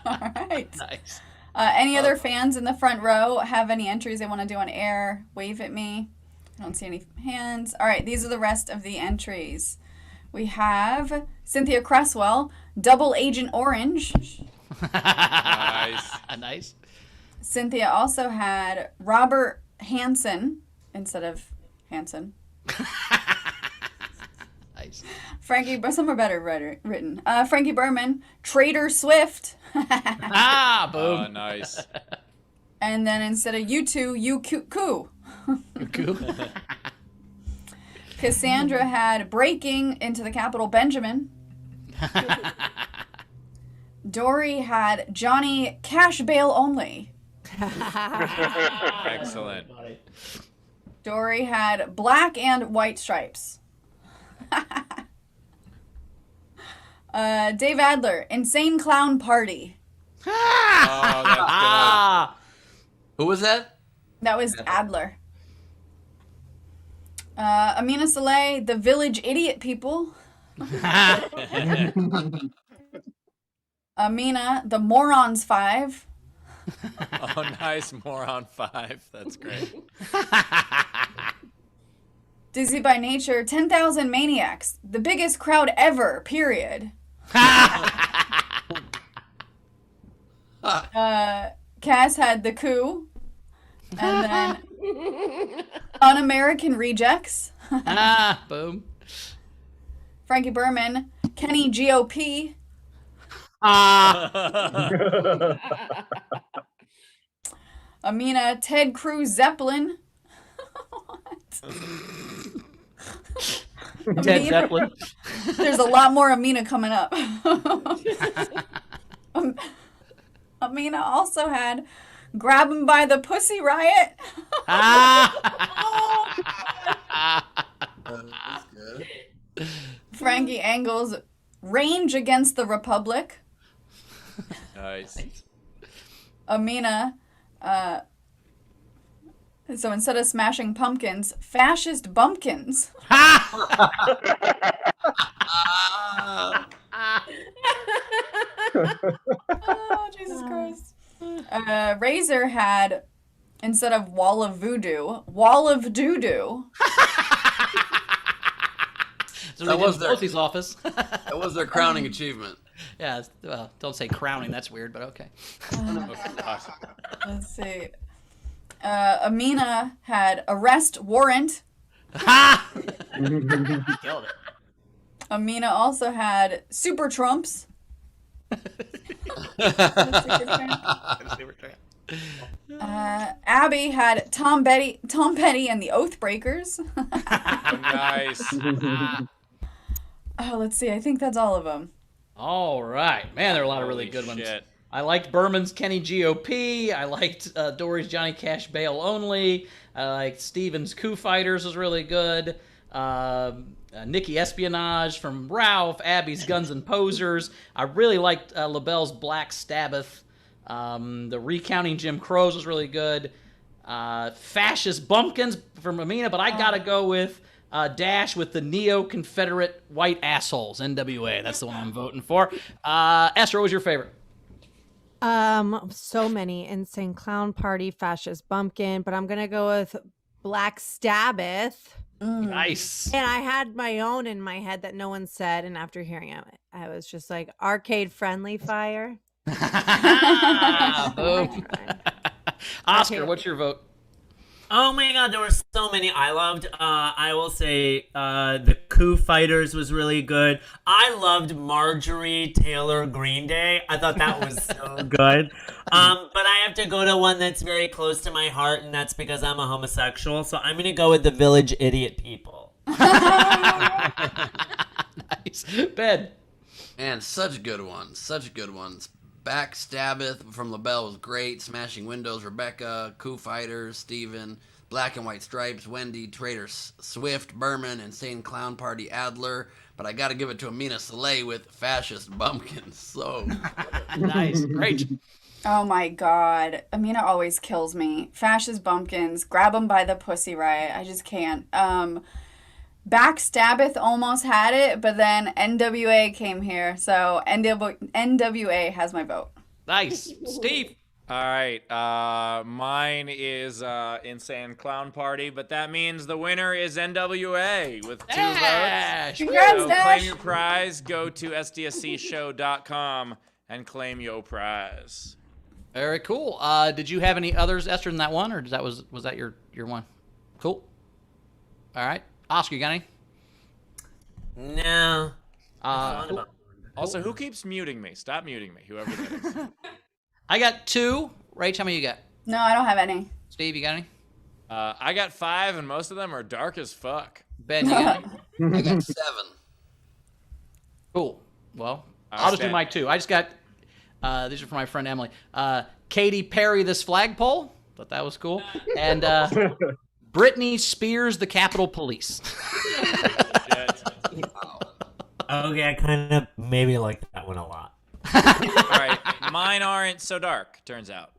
D: All right.
C: Nice.
D: Any other fans in the front row have any entries they want to do on air? Wave at me. I don't see any hands. All right, these are the rest of the entries. We have Cynthia Cresswell, Double Agent Orange.
B: Nice.
C: Nice.
D: Cynthia also had Robert Hansen instead of Hansen.
C: Nice.
D: Frankie, but some are better written. Frankie Berman, Trader Swift.
C: Boom.
B: Oh, nice.
D: And then instead of you two, you coo. Cassandra had Breaking into the Capitol Benjamin. Dory had Johnny Cash Bail Only.
B: Excellent.
D: Dory had Black and White Stripes. Dave Adler, Insane Clown Party.
B: Oh, that's
A: Who was that?
D: That was Adler. Amina Saleh, The Village Idiot People. Amina, The Morons 5.
B: good. Oh, nice. Moron 5. That's great.
D: Dizzy by Nature, 10,000 Maniacs. The biggest crowd ever, period. Cass had The Coup. And then Un-American Rejects.
C: Boom.
D: Frankie Berman, Kenny GOP. Amina, Ted Cruz Zeppelin.
C: Ted Zeppelin.
D: There's a lot more Amina coming up. Amina also had Grab 'em by the Pussy Riot. Frankie Angle's Range Against the Republic.
B: Nice.
D: Amina, so instead of smashing pumpkins, fascist bumpkins. Oh, Jesus Christ. Razor had, instead of wall of voodoo, wall of doo-doo.
C: So
A: That was their
C: Posey's office.
A: That was their crowning achievement.
C: Yeah, well, don't say crowning. That's weird, but okay.
D: Let's see. Amina had arrest warrant.
C: Killed it.
D: Amina also had super trumps. Abby had Tom Petty and the Oathbreakers.
B: Nice.
D: Oh, let's see. I think that's all of them.
C: All right. Man, there are a lot of really good ones. I liked Berman's Kenny GOP. I liked Dory's Johnny Cash Bail Only. I liked Steven's Coup Fighters was really good. Nikki Espionage from Ralph. Abby's Guns and Posers. I really liked LaBelle's Black Sabbath. The Recounting Jim Crows was really good. Fascist Bumpkins from Amina, but I gotta go with Dash with the Neo-Confederate White Assholes, NWA. That's the one I'm voting for. Esther, what was your favorite?
L: So many. Insane Clown Party, Fascist Bumpkin, but I'm gonna go with Black Sabbath.
C: Nice.
L: And I had my own in my head that no one said, and after hearing it, I was just like, Arcade Friendly Fire.
C: Boom. Oscar, what's your vote?
J: Oh my god, there were so many I loved. I will say the Coup Fighters was really good. I loved Marjorie Taylor Green Day. I thought that was so good. But I have to go to one that's very close to my heart, and that's because I'm a homosexual. So I'm going to go with the Village Idiot People.
C: Nice. Ben.
A: Man, such good ones. Such good ones. Backstabbeth from LaBelle was great. Smashing Windows, Rebecca, Coup Fighters, Steven, Black and White Stripes, Wendy, Trader Swift, Berman, Insane Clown Party, Adler. But I got to give it to Amina Saleh with Fascist Bumpkins. So
C: nice. Great.
D: Oh my God. Amina always kills me. Fascist Bumpkins, grab them by the pussy riot. I just can't. Backstabbeth almost had it, but then NWA came here, so NWA has my vote.
C: Nice. Steve.
B: All right, mine is Insane Clown Party, but that means the winner is NWA with 2 votes.
D: Congrats,
B: so
D: Dash.
B: claim your prize. Go to sdscshow.com and claim your prize.
C: Very cool. Did you have any others, Esther, than that one, or was that your one? Cool. All right. Oscar, you got any?
J: No.
B: Also, who keeps muting me? Stop muting me, whoever that is.
C: I got 2. Rach, how many you got?
D: No, I don't have any.
C: Steve, you got any?
B: I got 5, and most of them are dark as fuck.
C: Ben, you got any?
A: I got 7.
C: Cool. Well, I'll just do my 2. I just got, these are from my friend Emily. Katy Perry, This Flagpole. Thought that was cool. And Britney Spears, The Capitol Police.
J: Okay, I kind of maybe like that one a lot.
B: All right, mine aren't so dark, turns out.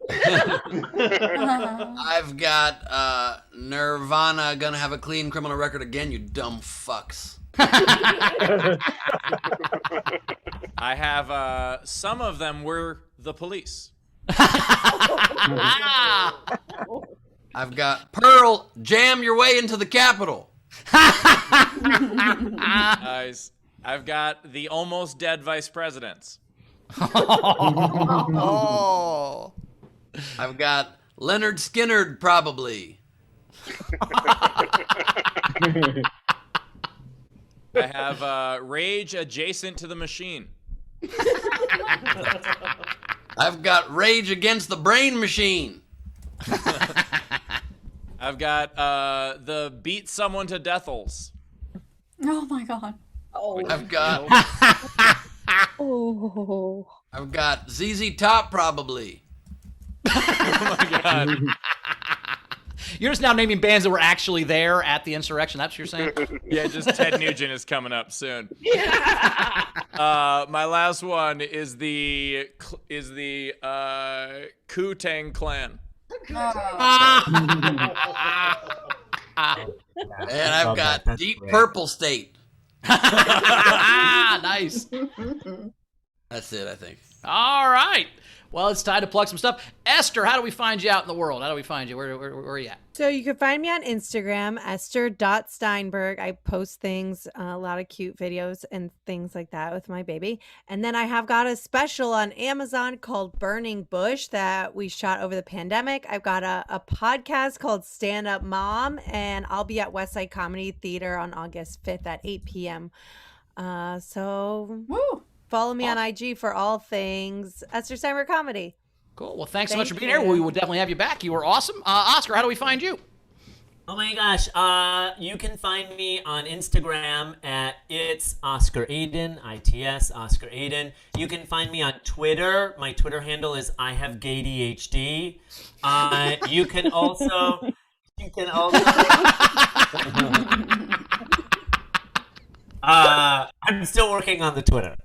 A: I've got Nirvana, Gonna Have a Clean Criminal Record Again, you dumb fucks.
B: I have some of them were the police.
A: I've got Pearl, Jam Your Way into the Capitol.
B: Nice. I've got the almost dead vice presidents.
A: Oh. I've got Leonard Skinnerd, probably.
B: I have Rage Adjacent to the Machine.
A: I've got Rage Against the Brain Machine.
B: I've got the Beat Someone to Deathles.
D: Oh my God.
A: Oh. I've got
U: Oh.
A: I've got ZZ Top, probably.
B: Oh my God.
C: You're just now naming bands that were actually there at the insurrection. That's what you're saying?
B: Yeah, just Ted Nugent is coming up soon. Yeah. My last one is the Ku Tang Clan.
A: And I've got Deep Purple State.
C: Nice.
A: That's it, I think.
C: All right. Well, it's time to plug some stuff. Esther, how do we find you out in the world? How do we find you? Where are you at?
L: So you can find me on Instagram, Esther.Steinberg. I post things, a lot of cute videos and things like that with my baby. And then I have got a special on Amazon called Burning Bush that we shot over the pandemic. I've got a podcast called Stand Up Mom, and I'll be at Westside Comedy Theater on August 5th at 8 p.m. So follow me on IG for all things Esther Steinberg Comedy.
C: Cool. Well, thanks so much for being here. We will definitely have you back. You were awesome. Oscar, how do we find you?
J: Oh my gosh, you can find me on Instagram at it's Oscar Aydin, ITS Oscar Aydin. You can find me on Twitter. My Twitter handle is I have GayDHD. You can also I'm still working on the Twitter.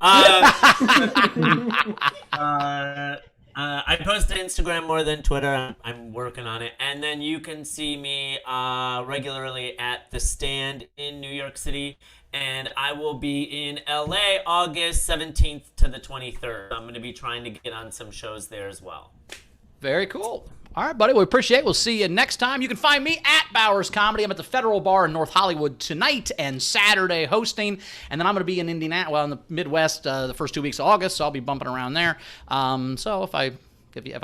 J: I post to Instagram more than Twitter. I'm working on it. And then you can see me regularly at The Stand in New York City. And I will be in LA August 17th to the 23rd. I'm going to be trying to get on some shows there as well.
C: Very cool. All right, buddy. We appreciate it. We'll see you next time. You can find me at Bowers Comedy. I'm at the Federal Bar in North Hollywood tonight and Saturday hosting. And then I'm going to be in Indiana, well, in the Midwest the first 2 weeks of August, so I'll be bumping around there. So if I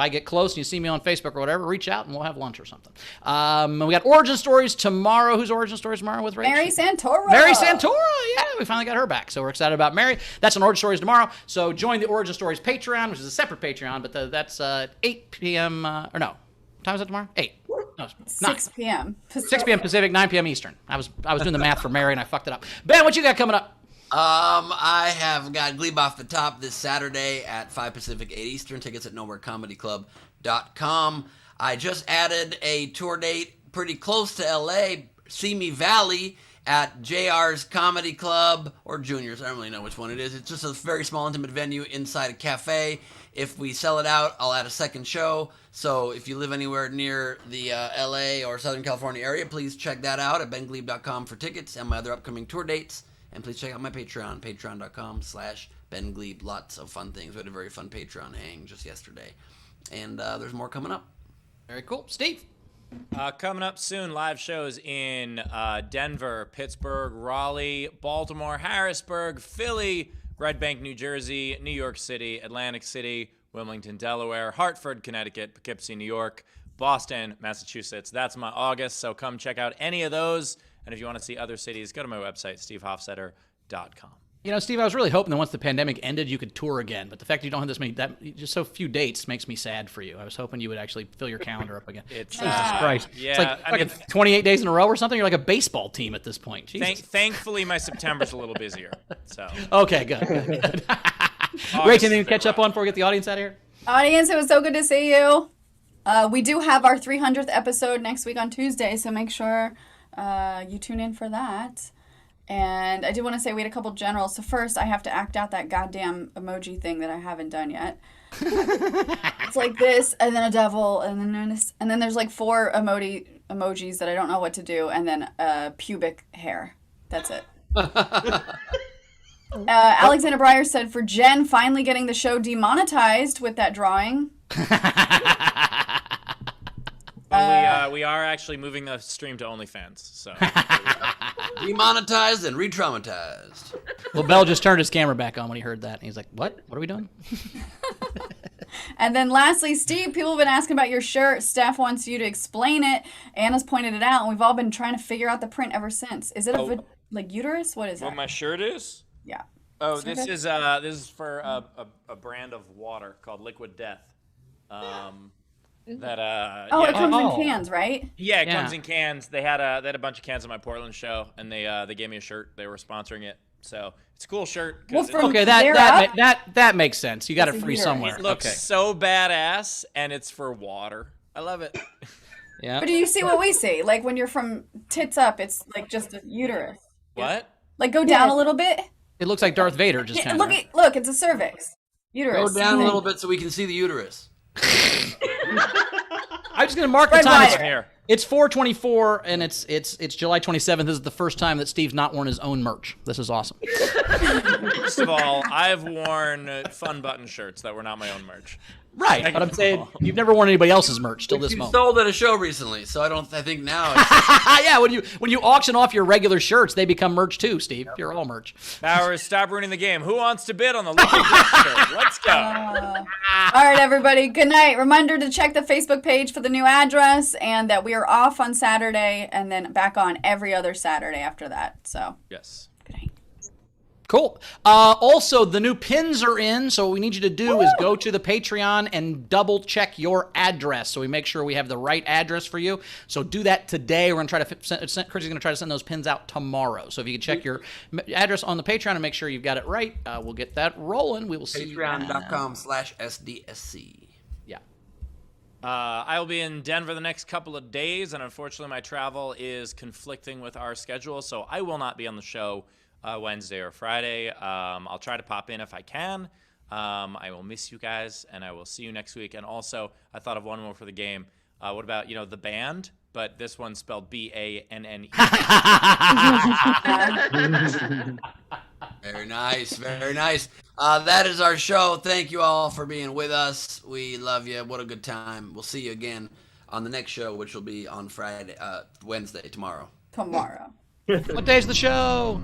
C: get close and you see me on Facebook or whatever, reach out and we'll have lunch or something. We got Origin Stories tomorrow. Whose Origin Stories tomorrow with Rachel?
D: Mary Santora.
C: Mary Santora, yeah, we finally got her back. So we're excited about Mary. That's on Origin Stories tomorrow. So join the Origin Stories Patreon, which is a separate Patreon, but that's 8 p.m. Or no. What time is it tomorrow? 8. No,
D: 6 p.m. Pacific.
C: 6 p.m. Pacific, 9 p.m. Eastern. I was doing the math for Mary and I fucked it up. Ben, what you got coming up?
A: I have got Glebe Off the Top this Saturday at 5 Pacific, 8 Eastern. Tickets at nowherecomedyclub.com. I just added a tour date pretty close to LA, Simi Valley, at JR's Comedy Club, or Junior's, I don't really know which one it is. It's just a very small, intimate venue inside a cafe. If we sell it out, I'll add a second show. So if you live anywhere near the LA or Southern California area, please check that out at benglebe.com for tickets and my other upcoming tour dates. And please check out my Patreon, patreon.com/benglebe. Lots of fun things. We had a very fun Patreon hang just yesterday. And there's more coming up.
C: Very cool. Steve?
B: Coming up soon, live shows in Denver, Pittsburgh, Raleigh, Baltimore, Harrisburg, Philly, Red Bank, New Jersey, New York City, Atlantic City, Wilmington, Delaware, Hartford, Connecticut, Poughkeepsie, New York, Boston, Massachusetts. That's my August, so come check out any of those. And if you want to see other cities, go to my website, stevehofstetter.com.
C: You know, Steve, I was really hoping that once the pandemic ended, you could tour again. But the fact that you don't have this many, just so few dates makes me sad for you. I was hoping you would actually fill your calendar up again. Jesus Christ.
B: Yeah,
C: it's like,
B: I mean,
C: 28 days in a row or something. You're like a baseball team at this point. Jesus.
B: Thankfully, my September's a little busier. So.
C: Okay, good. Rach, anything to catch up on before we get the audience out of here?
D: Audience, it was so good to see you. We do have our 300th episode next week on Tuesday, so make sure you tune in for that. And I do want to say we had a couple generals. So first, I have to act out that goddamn emoji thing that I haven't done yet. It's like this, and then a devil, and then there's like 4 emojis that I don't know what to do, and then pubic hair. That's it. Alexander Breyer said, for Jen finally getting the show demonetized with that drawing.
B: We are actually moving the stream to OnlyFans. So
A: demonetized and re-traumatized.
C: Well, Bell just turned his camera back on when he heard that, and he's like, "What? What are we doing?"
D: And then lastly, Steve, people have been asking about your shirt. Steph wants you to explain it. Anna's pointed it out, and we've all been trying to figure out the print ever since. Is it like uterus? What is that?
B: What my shirt is?
D: Yeah.
B: Oh, this is for a brand of water called Liquid Death. It
D: comes in cans, right?
B: Yeah, it comes in cans. They had a bunch of cans at my Portland show, and they gave me a shirt. They were sponsoring it, so it's a cool shirt.
C: Okay, that makes sense. You got it free somewhere.
B: It looks so badass, and it's for water. I love it.
C: Yeah.
D: But do you see what we see? Like when you're from tits up, it's like just a uterus.
B: What?
D: Like go down a little bit.
C: It looks like Darth Vader just
D: Yeah,
C: kind
D: look, look, it's a cervix. Uterus.
A: Go down a little bit so we can see the uterus.
C: I'm just gonna mark the
D: Red
C: time.
D: Rider.
B: Here.
C: It's 4/24, and it's July 27th. This is the first time that Steve's not worn his own merch. This is awesome.
B: First of all, I've worn fun button shirts that were not my own merch.
C: Right,
B: Second
C: but I'm
B: of
C: saying
B: all-
C: you've never worn anybody else's merch till this
A: You
C: moment.
A: sold at a show recently, so I think now it's
C: Yeah, when you auction off your regular shirts, they become merch too, Steve. You're all merch.
B: Bowers, stop ruining the game. Who wants to bid on the Liquid Gift shirt? Let's go.
D: All right, everybody. Good night. Reminder to check the Facebook page for the new address, and that we are off on Saturday, and then back on every other Saturday after that. So.
B: Yes.
C: Cool. Also, the new pins are in, so what we need you to do is go to the Patreon and double check your address so we make sure we have the right address for you. So do that today. We're going to try to Chrissy's going to try to send those pins out tomorrow. So if you can check your address on the Patreon and make sure you've got it right, we'll get that rolling. We will see you
A: Patreon.com/SDSC.
C: Yeah.
B: I will be in Denver the next couple of days, and unfortunately my travel is conflicting with our schedule, so I will not be on the show Wednesday or Friday. I'll try to pop in if I can. I will miss you guys, and I will see you next week. And also, I thought of one more for the game. What about, the band? But this one's spelled BANNE.
A: Very nice, very nice. That is our show. Thank you all for being with us. We love you. What a good time. We'll see you again on the next show, which will be on Wednesday, tomorrow.
D: Tomorrow.
C: What day's the show?